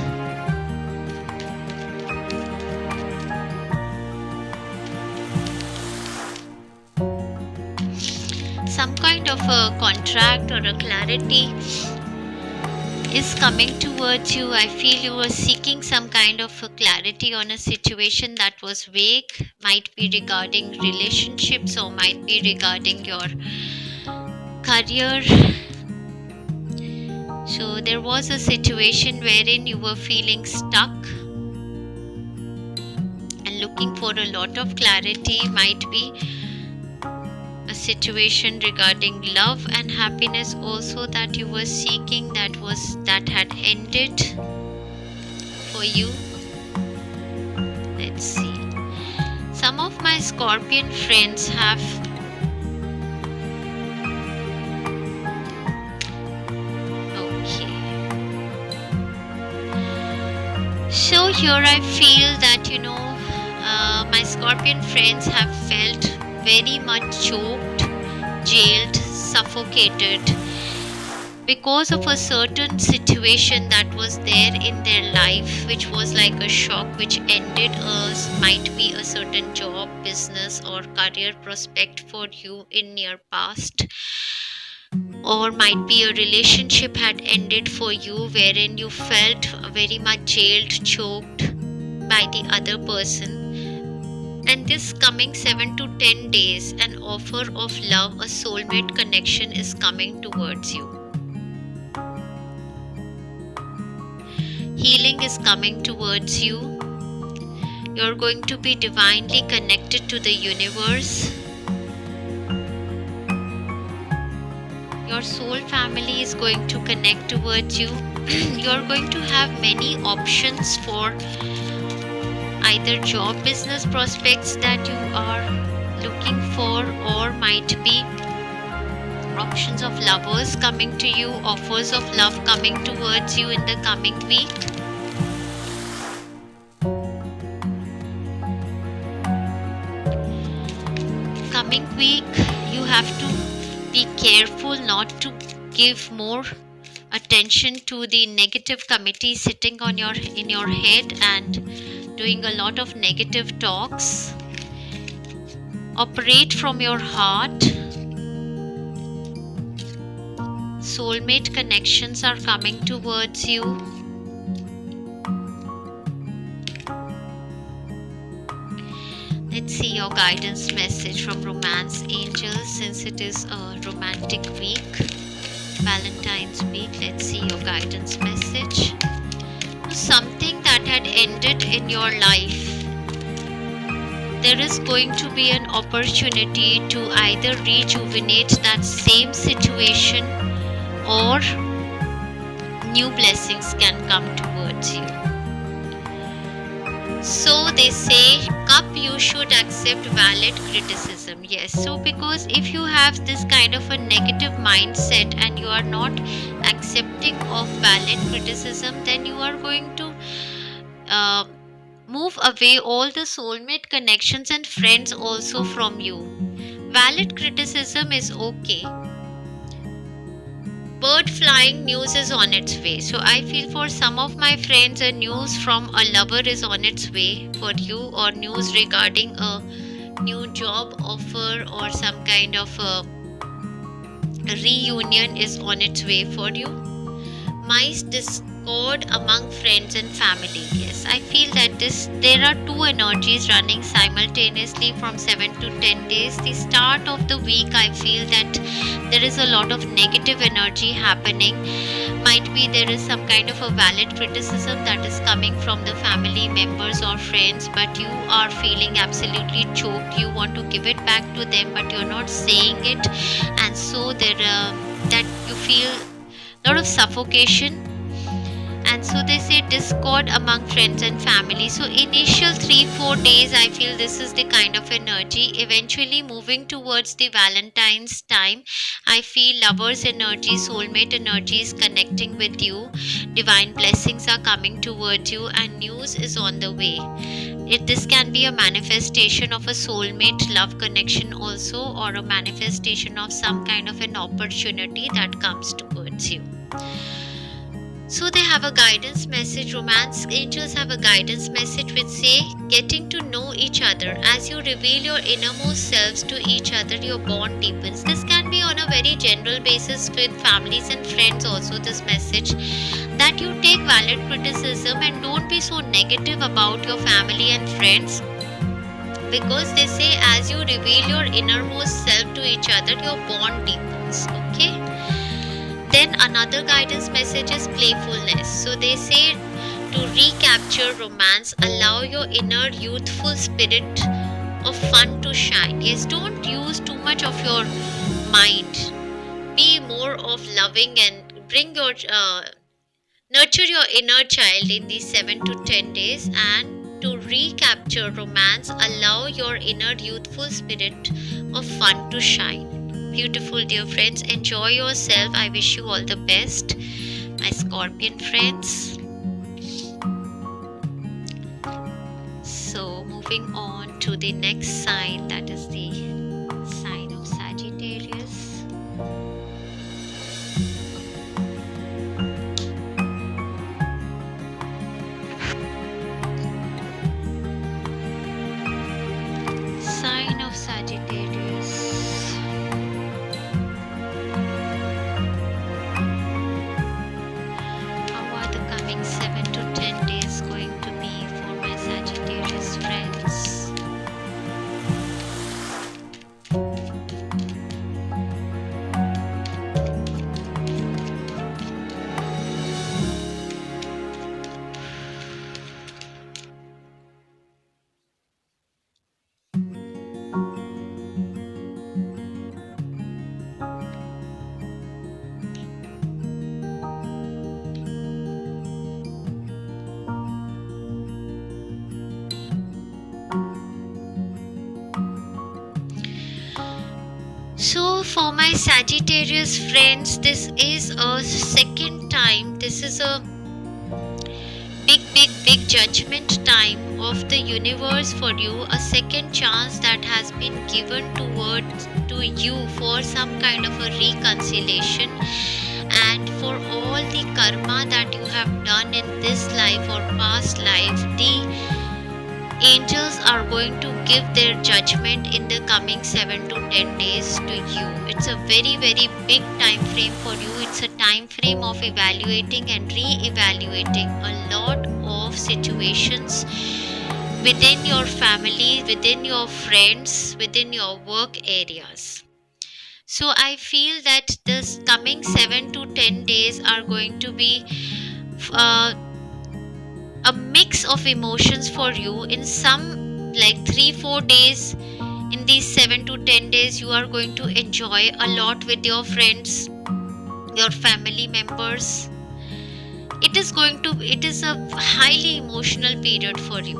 Some kind of a contract or a clarity is coming towards you. I feel you were seeking some kind of a clarity on a situation that was vague. Might be regarding relationships or might be regarding your career. So there was a situation wherein you were feeling stuck and looking for a lot of clarity. Might be a situation regarding love and happiness also that you were seeking, that had ended for you. Let's see. Some of my Scorpion friends have so here I feel that my Scorpion friends have felt very much choked, jailed, suffocated because of a certain situation that was there in their life, which was like a shock, which ended might be a certain job, business or career prospect for you in near past, or might be a relationship had ended for you wherein you felt very much jailed, choked by the other person. And this coming 7 to 10 days, an offer of love, a soulmate connection is coming towards you. Healing is coming towards you. You're going to be divinely connected to the universe. your soul family is going to connect towards you. You're going to have many options for either job business prospects that you are looking for, or might be options of lovers coming to you, offers of love coming towards you in the coming week. Coming week, you have to be careful not to give more attention to the negative committee sitting on in your head and doing a lot of negative talks. Operate from your heart. Soulmate connections are coming towards you. Let's see your guidance message from Romance Angels, since it is a romantic week, Valentine's week. Let's see your guidance message. Something that had ended in your life, there is going to be an opportunity to either rejuvenate that same situation, or new blessings can come towards you. So they say, Cup, you should accept valid criticism. Yes, so because if you have this kind of a negative mindset and you are not accepting of valid criticism, then you are going to move away all the soulmate connections and friends also from you. Valid criticism is okay. Bird flying news is on its way. So I feel for some of my friends, a news from a lover is on its way for you, or news regarding a new job offer or some kind of a reunion is on its way for you. Mice discord among friends and family. Yes, I feel that there are two energies running simultaneously from 7 to 10 days. The start of the week, I feel that there is a lot of negative energy happening. Might be there is some kind of a valid criticism that is coming from the family members or friends, but you are feeling absolutely choked. You want to give it back to them, but you're not saying it, and so that you feel a lot of suffocation. And so they say discord among friends and family. So initial 3-4 days, I feel this is the kind of energy. Eventually moving towards the Valentine's time, I feel lovers energy, soulmate energy is connecting with you. Divine blessings are coming towards you, and news is on the way. This can be a manifestation of a soulmate love connection also, or a manifestation of some kind of an opportunity that comes towards you. So they have a guidance message. Romance angels have a guidance message which say, getting to know each other. As you reveal your innermost selves to each other, your bond deepens. This can be on a very general basis with families and friends also, this message, that you take valid criticism and don't be so negative about your family and friends, because they say as you reveal your innermost self to each other, your bond deepens. Okay. Then another guidance message is playfulness. So they say to recapture romance, allow your inner youthful spirit of fun to shine. Yes, don't use too much of your mind. Be more of loving and bring your nurture your inner child in these 7 to 10 days. And to recapture romance, allow your inner youthful spirit of fun to shine. Beautiful, dear friends. Enjoy yourself. I wish you all the best, my Scorpion friends. So moving on to the next sign, that is the sign of Sagittarius. Sign of Sagittarius. How are the coming 7 to 10 days going to be for my Sagittarius friends? Sagittarius friends, this is a second time, this is a big judgment time of the universe for you, a second chance that has been given to you for some kind of a reconciliation, and for all the karma that you have done in this life or past life. The angels are going to give their judgment in the coming 7 to 10 days to you. It's a very big time frame for you. It's a time frame of evaluating and re-evaluating a lot of situations within your family, within your friends, within your work areas. So I feel that this coming 7 to 10 days are going to be a mix of emotions for you. In some, like 3-4 days, in these 7 to 10 days, you are going to enjoy a lot with your friends, your family members. It is a highly emotional period for you,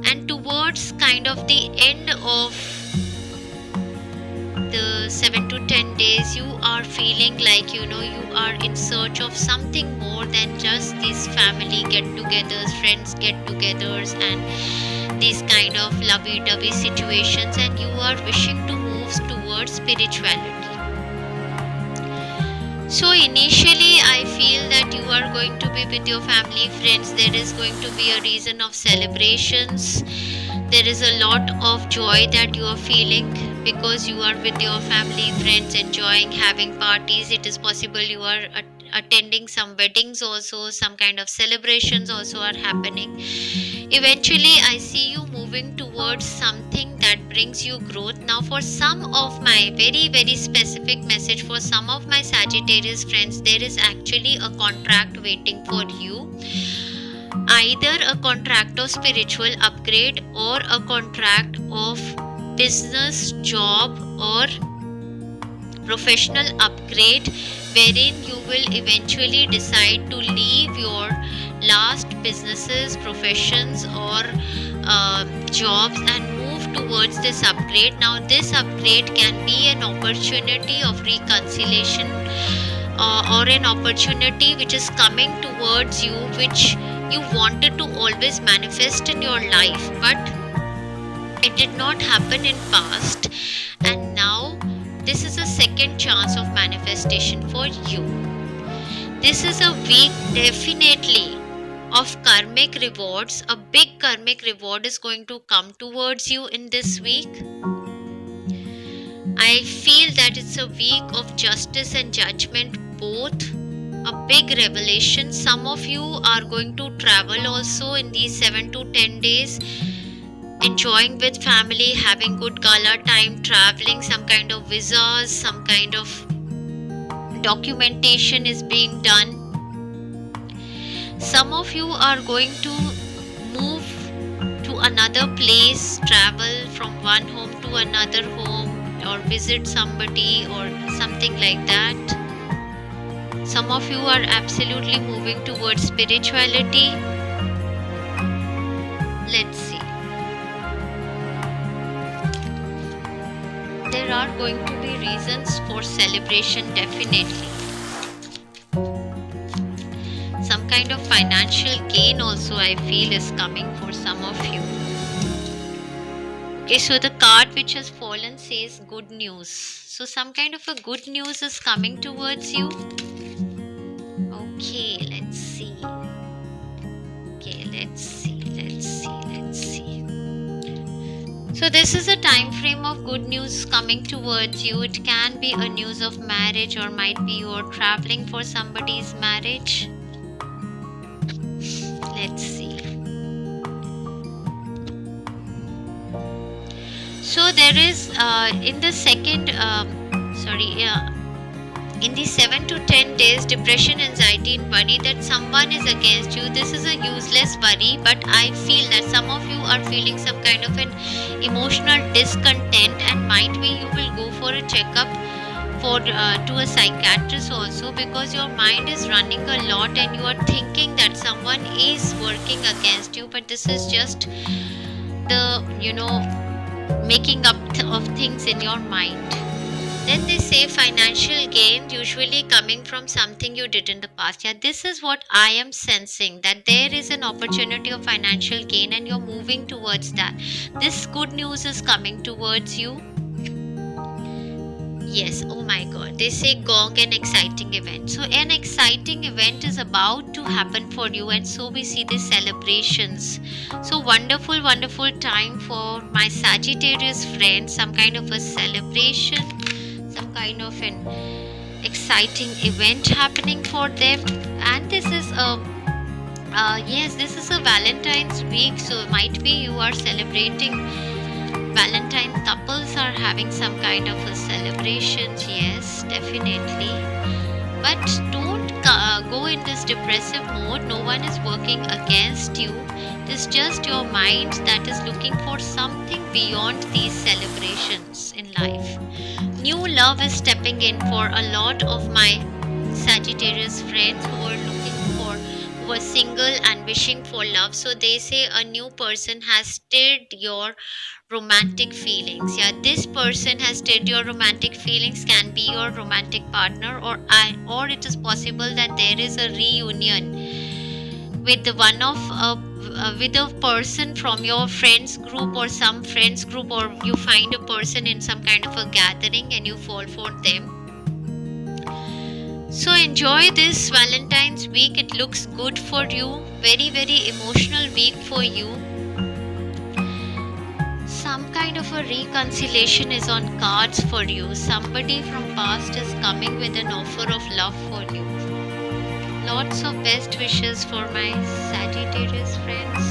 and towards kind of the end of the 7 to 10 days, you are feeling like you are in search of something more than just these family get-togethers, friends get-togethers, and these kind of lovey-dovey situations, and you are wishing to move towards spirituality. So initially I feel that you are going to be with your family, friends. There is going to be a reason of celebrations. There is a lot of joy that you are feeling because you are with your family, friends, enjoying, having parties. It is possible you are attending some weddings also, some kind of celebrations also are happening. Eventually I see you moving towards something that brings you growth. Now for some of my very specific message for some of my Sagittarius friends, there is actually a contract waiting for you. Either a contract of spiritual upgrade or a contract of business, job, or professional upgrade, wherein you will eventually decide to leave your last businesses, professions, or jobs and move towards this upgrade. Now this upgrade can be an opportunity of reconciliation, or an opportunity which is coming towards you, which you wanted to always manifest in your life, but it did not happen in past, and now this is a second chance of manifestation for you. This is a week definitely of karmic rewards. A big karmic reward is going to come towards you in this week. I feel that it's a week of justice and judgment, both. A big revelation. Some of you are going to travel also in these 7 to 10 days, enjoying with family, having good gala time, traveling, some kind of visas, some kind of documentation is being done. Some of you are going to move to another place, travel from one home to another home, or visit somebody or something like that. Some of you are absolutely moving towards spirituality. Let's see. There are going to be reasons for celebration, definitely. Some kind of financial gain also I feel is coming for some of you. Okay, so the card which has fallen says good news. So some kind of a good news is coming towards you. Okay, let's see. So this is a time frame of good news coming towards you. It can be a news of marriage, or might be you are traveling for somebody's marriage. Let's see. So there is in the second in the 7 to 10 days, depression, anxiety, and worry that someone is against you. This is a useless worry, but I feel that some of you are feeling some kind of an emotional discontent, and might be you will go for a checkup to a psychiatrist also, because your mind is running a lot and you are thinking that someone is working against you, but this is just the making up of things in your mind. Then they say financial gain usually coming from something you did in the past. Yeah, this is what I am sensing, that there is an opportunity of financial gain and you're moving towards that. This good news is coming towards you. Yes, oh my god. They say gong, an exciting event. So, an exciting event is about to happen for you, and so we see these celebrations. So, wonderful, wonderful time for my Sagittarius friends. Some kind of a celebration, some kind of an exciting event happening for them. And this is a yes, this is a Valentine's week, so might be you are celebrating. Valentine couples are having some kind of a celebration, yes, definitely. But don't go in this depressive mode. No one is working against you. It is just your mind that is looking for something beyond these celebrations in life. New love is stepping in for a lot of my Sagittarius friends who are looking for, who are single and wishing for love. So they say a new person has stirred your romantic feelings. Yeah, this person has stirred your romantic feelings, can be your romantic partner, or it is possible that there is a reunion with the one of with a person from your friends group or some friends group, or you find a person in some kind of a gathering and you fall for them. So enjoy this Valentine's week. It looks good for you. Very, very emotional week for you. Some kind of a reconciliation is on cards for you. Somebody from past is coming with an offer of love for you. Lots of best wishes for my Sagittarius friends.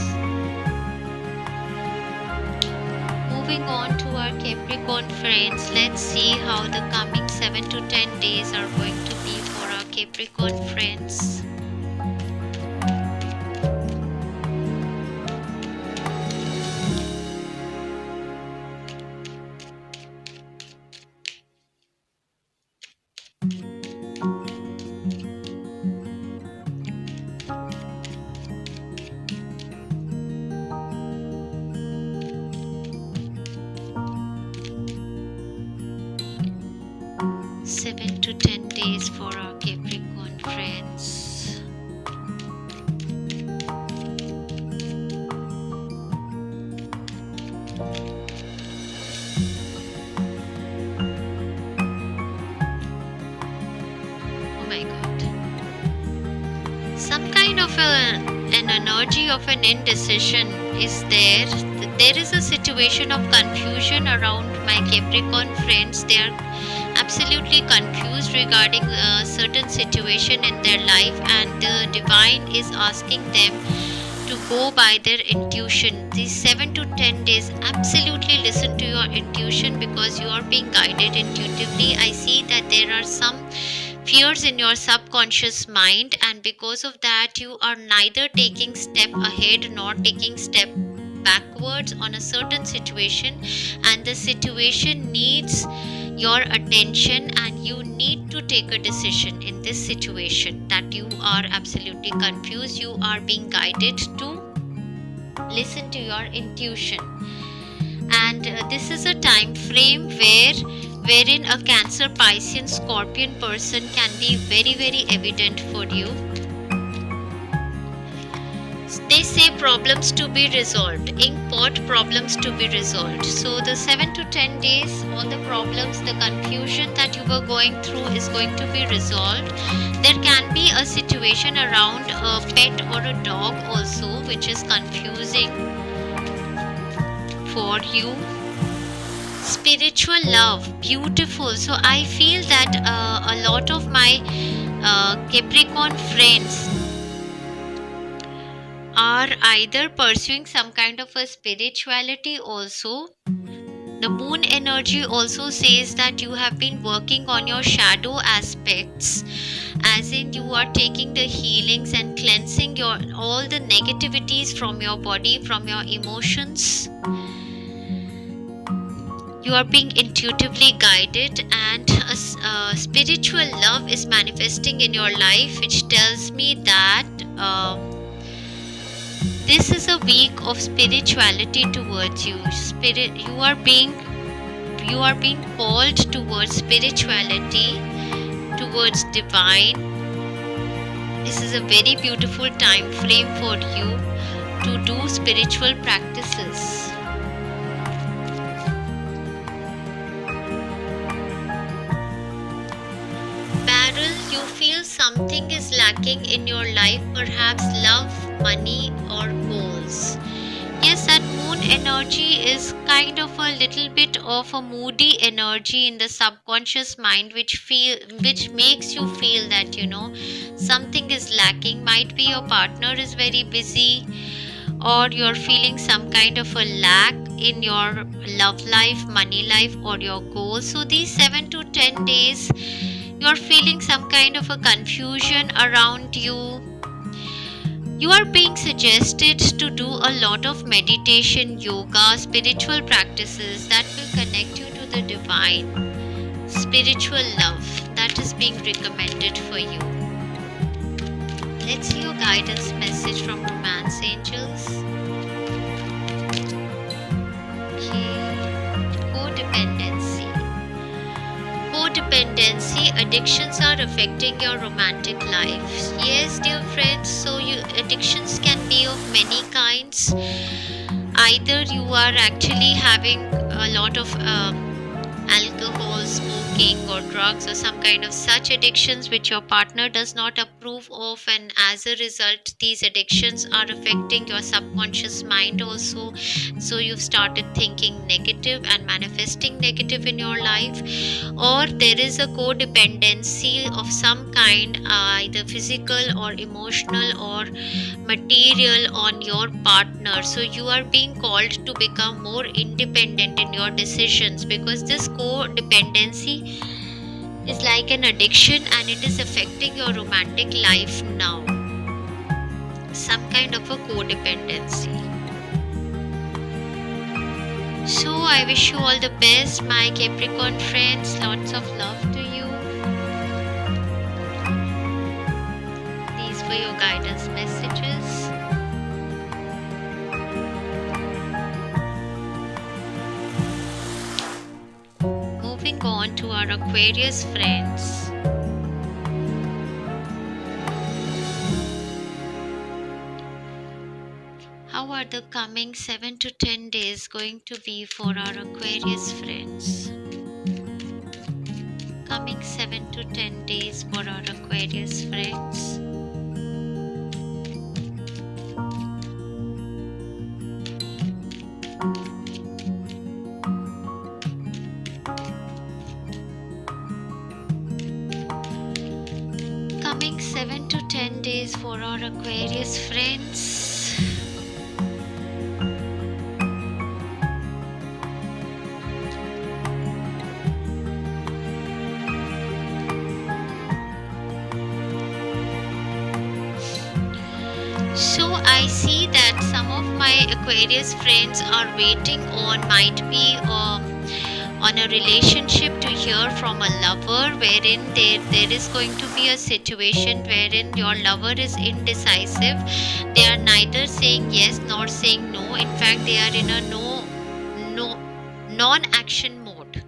Moving on to our Capricorn friends, let's see how the coming 7 to 10 days are going to be for our Capricorn friends. Seven to 10 days for our Capricorn friends. Oh my god. Some kind of an energy of an indecision is there. There is a situation of confusion around my Capricorn friends. They are absolutely confused regarding a certain situation in their life, and the divine is asking them to go by their intuition. These 7 to 10 days, absolutely listen to your intuition because you are being guided intuitively. I see that there are some fears in your subconscious mind, and because of that you are neither taking step ahead nor taking step backwards on a certain situation, and the situation needs your attention and you need to take a decision in this situation, that you are absolutely confused. You are being guided to listen to your intuition, and this is a time frame wherein a Cancer, Piscean, Scorpion person can be very, very evident for you. They say problems to be resolved, inkpot problems to be resolved. So the 7 to 10 days, all the problems, the confusion that you were going through is going to be resolved. There can be a situation around a pet or a dog also which is confusing for you. Spiritual love, beautiful. So I feel that a lot of my Capricorn friends are either pursuing some kind of a spirituality also. The moon energy also says that you have been working on your shadow aspects, as in you are taking the healings and cleansing your all the negativities from your body, from your emotions. You are being intuitively guided, and a spiritual love is manifesting in your life, which tells me that this is a week of spirituality towards you. You you are being called towards spirituality, towards divine. This is a very beautiful time frame for you to do spiritual practices. Beryl, you feel something is lacking in your life, perhaps love, money, or goals. Yes, that moon energy is kind of a little bit of a moody energy in the subconscious mind, which makes you feel that something is lacking. Might be your partner is very busy, or you're feeling some kind of a lack in your love life, money life, or your goals. So these 7 to 10 days, you're feeling some kind of a confusion around you. You are being suggested to do a lot of meditation, yoga, spiritual practices that will connect you to the divine. Spiritual love that is being recommended for you. Let's see your guidance message from Romance Angels. Okay. Codependency. Codependency, addictions are affecting your romantic life. Yes, dear friends, so addictions can be of many kinds. Either you are actually having a lot of alcohol, smoking, or drugs, or some kind of such addictions which your partner does not approve of, and as a result these addictions are affecting your subconscious mind also. So you've started thinking negative and manifesting negative in your life. Or there is a codependency of some kind, either physical or emotional or material, on your partner. So you are being called to become more independent in your decisions, because this codependency is like an addiction and it is affecting your romantic life now. Some kind of a codependency. So I wish you all the best, my Capricorn friends. Lots of love to you. These were your guidance messages. Moving on to our Aquarius friends. How are the coming 7 to 10 days going to be for our Aquarius friends? Coming 7 to 10 days for our Aquarius friends. Coming 7 to 10 days for our Aquarius friends. So I see that some of my Aquarius friends are waiting on, might be on a relationship, to hear from a lover, wherein there is going to be a situation wherein your lover is indecisive. They are neither saying yes nor saying no. In fact, they are in a non-action mode.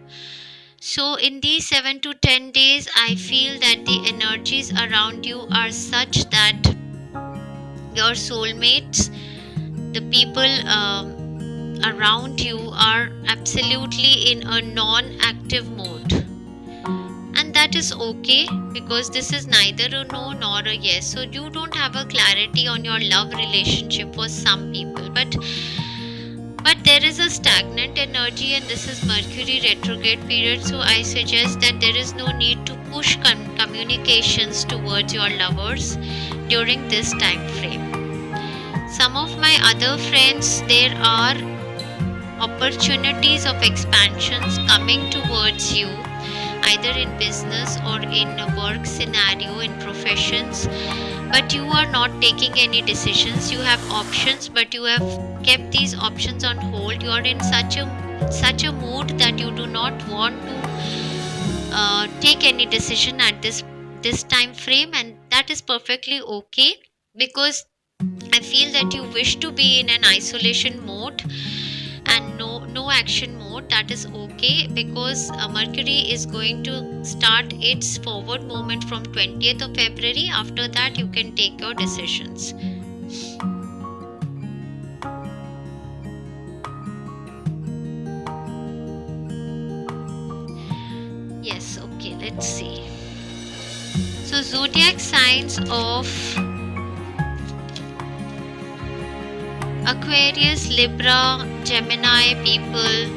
So in these 7 to 10 days, I feel that the energies around you are such that your soulmates, the people around you, are absolutely in a non-active mode. And that is okay, because this is neither a no nor a yes. So you don't have a clarity on your love relationship for some people. But there is a stagnant energy, and this is Mercury retrograde period. So I suggest that there is no need to push communications towards your lovers during this time frame. Some of my other friends, there are opportunities of expansions coming towards you, either in business or in a work scenario, in professions, but you are not taking any decisions. You have options, but you have kept these options on hold. You are in such a mood that you do not want to take any decision at this time frame, and that is perfectly okay, because I feel that you wish to be in an isolation mode and no action mode, that is okay, because Mercury is going to start its forward movement from 20th of February. After that, you can take your decisions. Yes, okay, let's see. So, zodiac signs of Aquarius, Libra, Gemini people,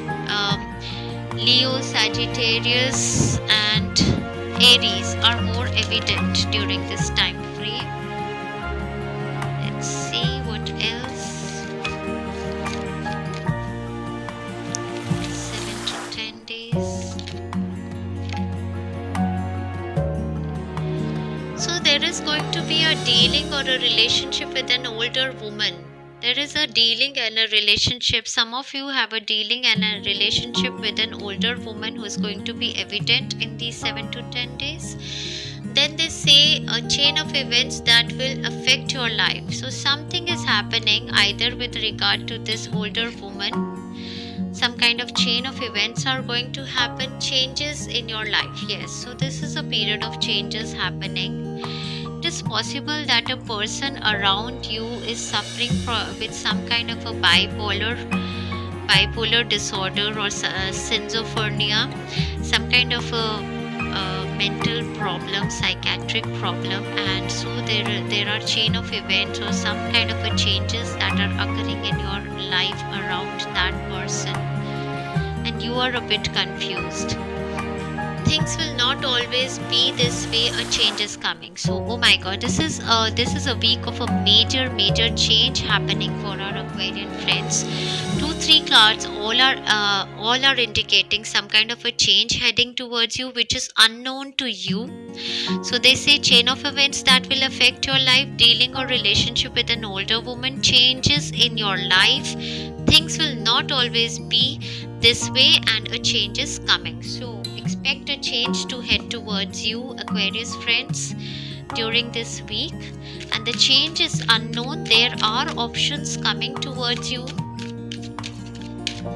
Leo, Sagittarius, and Aries are more evident during this time frame. Let's see what else. 7 to 10 days. So there is going to be a dealing or a relationship with an older woman. There is a dealing and a relationship. Some of you have a dealing and a relationship with an older woman who is going to be evident in these 7 to 10 days. Then they say a chain of events that will affect your life. So something is happening either with regard to this older woman. Some kind of chain of events are going to happen. Changes in your life. Yes. So this is a period of changes happening. It is possible that a person around you is suffering with some kind of a bipolar disorder or schizophrenia, some kind of a mental problem, psychiatric problem, and so there are chain of events or some kind of a changes that are occurring in your life around that person, and you are a bit confused. Things will not always be this way. A change is coming. So, oh my God, this is a week of a major change happening for our Aquarian friends. 2-3 cards all are indicating some kind of a change heading towards you, which is unknown to you. So they say chain of events that will affect your life, dealing or relationship with an older woman, changes in your life. Things will not always be this way, and a change is coming. So expect a change to head towards you, Aquarius friends, during this week. And the change is unknown. There are options coming towards you.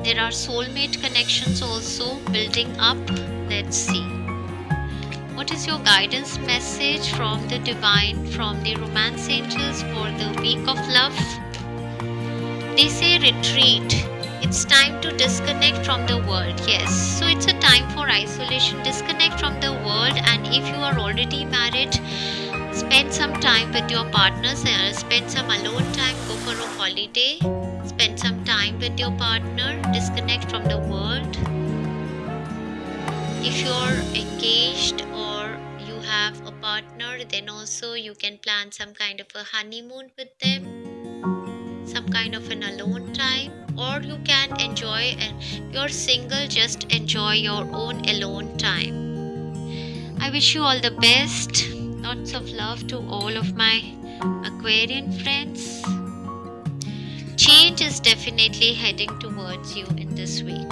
There are soulmate connections also building up. Let's see. What is your guidance message from the divine, from the romance angels for the week of love? They say retreat. It's time to disconnect from the world. Yes, so it's a time for isolation. Disconnect from the world, and if you are already married, spend some time with your partners. Spend some alone time. Go for a holiday. Spend some time with your partner. Disconnect from the world. If you're engaged or you have a partner, then also you can plan some kind of a honeymoon with them, some kind of an alone time, or you can enjoy, and you're single, just enjoy your own alone time. I wish you all the best. Lots of love to all of my Aquarian friends. Change is definitely heading towards you in this week.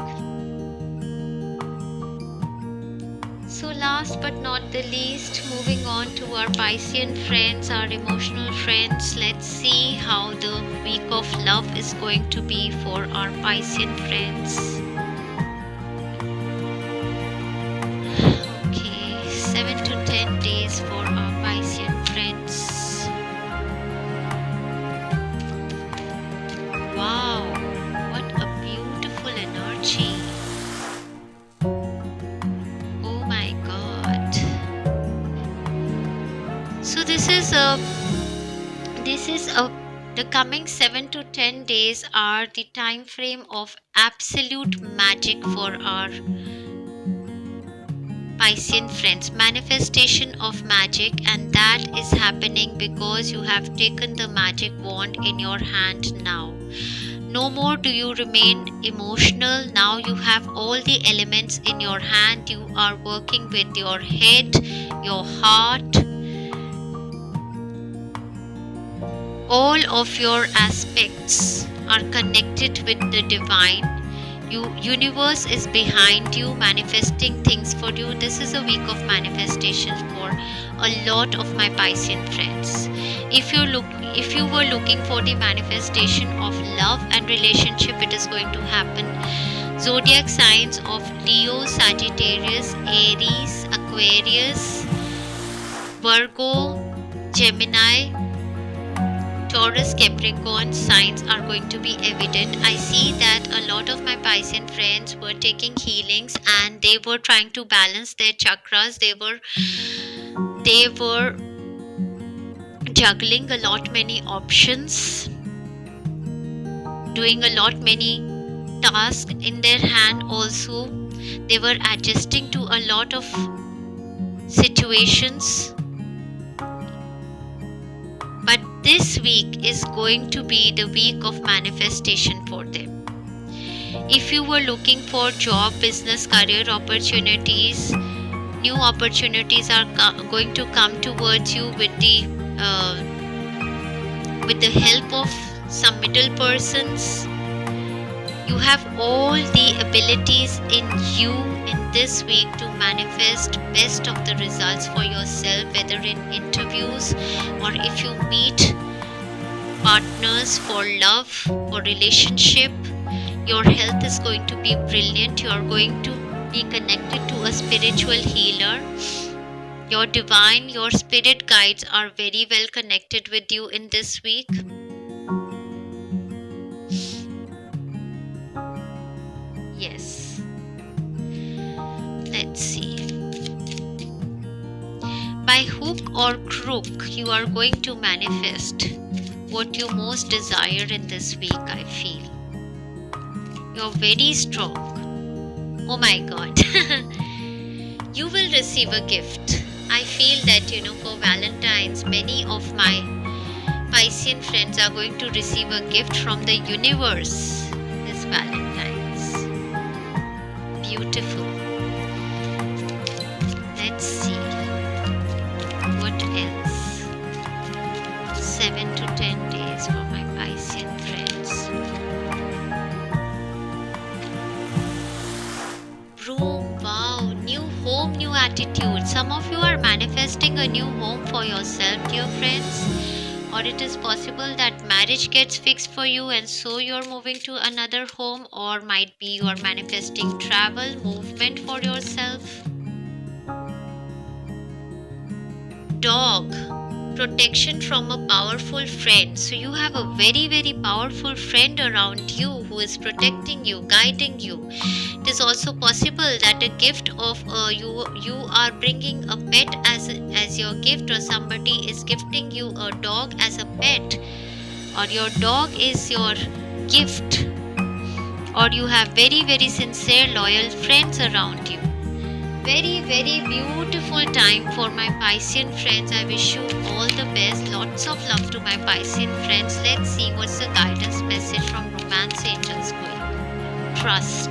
So last but not the least, moving on to our Piscean friends, our emotional friends. Let's see how the week of love is going to be for our Piscean friends. Okay, 7 to 10 days for our Piscean friends. Wow, what a beautiful energy. So the coming 7 to 10 days are the time frame of absolute magic for our Piscean friends. Manifestation of magic, and that is happening because you have taken the magic wand in your hand now. No more do you remain emotional. Now you have all the elements in your hand. You are working with your head, your heart. All of your aspects are connected with the divine. Universe is behind you, manifesting things for you. This is a week of manifestation for a lot of my Piscean friends. If you were looking for the manifestation of love and relationship, it is going to happen. Zodiac signs of Leo, Sagittarius, Aries, Aquarius, Virgo, Gemini, Taurus, Capricorn signs are going to be evident. I see that a lot of my Piscean friends were taking healings and they were trying to balance their chakras. They were juggling a lot many options, doing a lot many tasks in their hand also. They were adjusting to a lot of situations. But this week is going to be the week of manifestation for them. If you were looking for job, business, career opportunities, new opportunities are going to come towards you with the help of some middle persons. You have all the abilities in you in this week to manifest best of the results for yourself, whether in interviews or if you meet partners for love, for relationship. Your health is going to be brilliant. You are going to be connected to a spiritual healer. Your divine, your spirit guides are very well connected with you in this week. Yes. Let's see. By hook or crook, you are going to manifest what you most desire in this week, I feel. You're very strong. Oh my god. You will receive a gift. I feel that, for Valentine's, many of my Piscean friends are going to receive a gift from the universe this Valentine's. Beautiful. Let's see. What else? 7 to 10 days for my Piscean friends. Room, wow, new home, new attitude. Some of you are manifesting a new home for yourself, dear friends. Or it is possible that marriage gets fixed for you and so you're moving to another home, or might be you are manifesting travel, movement for yourself. Dog, protection from a powerful friend. So you have a very, very powerful friend around you who is protecting you, guiding you. It is also possible that a gift of you are bringing a pet as your gift, or somebody is gifting you a dog as a pet, or your dog is your gift, or you have very, very sincere, loyal friends around you. Very, very beautiful time for my Piscean friends. I wish you all the best. Lots of love to my Piscean friends. Let's see what's the guidance message from Romance Angels going. Trust.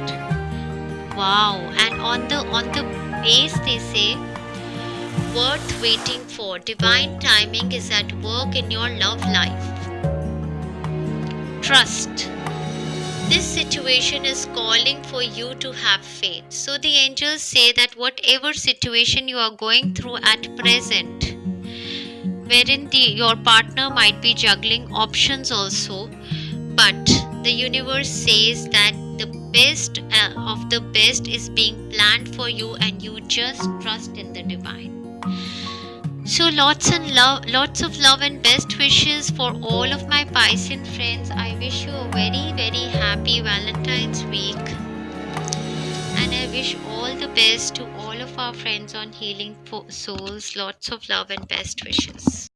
Wow. And on the base they say, worth waiting for. Divine timing is at work in your love life. Trust. This situation is calling for you to have faith. So the angels say that whatever situation you are going through at present, wherein your partner might be juggling options also, but the universe says that the best of the best is being planned for you, and you just trust in the divine. So lots of love and best wishes for all of my Piscean friends. I wish you a very, very happy Valentine's week. And I wish all the best to all of our friends on Healing Souls. Lots of love and best wishes.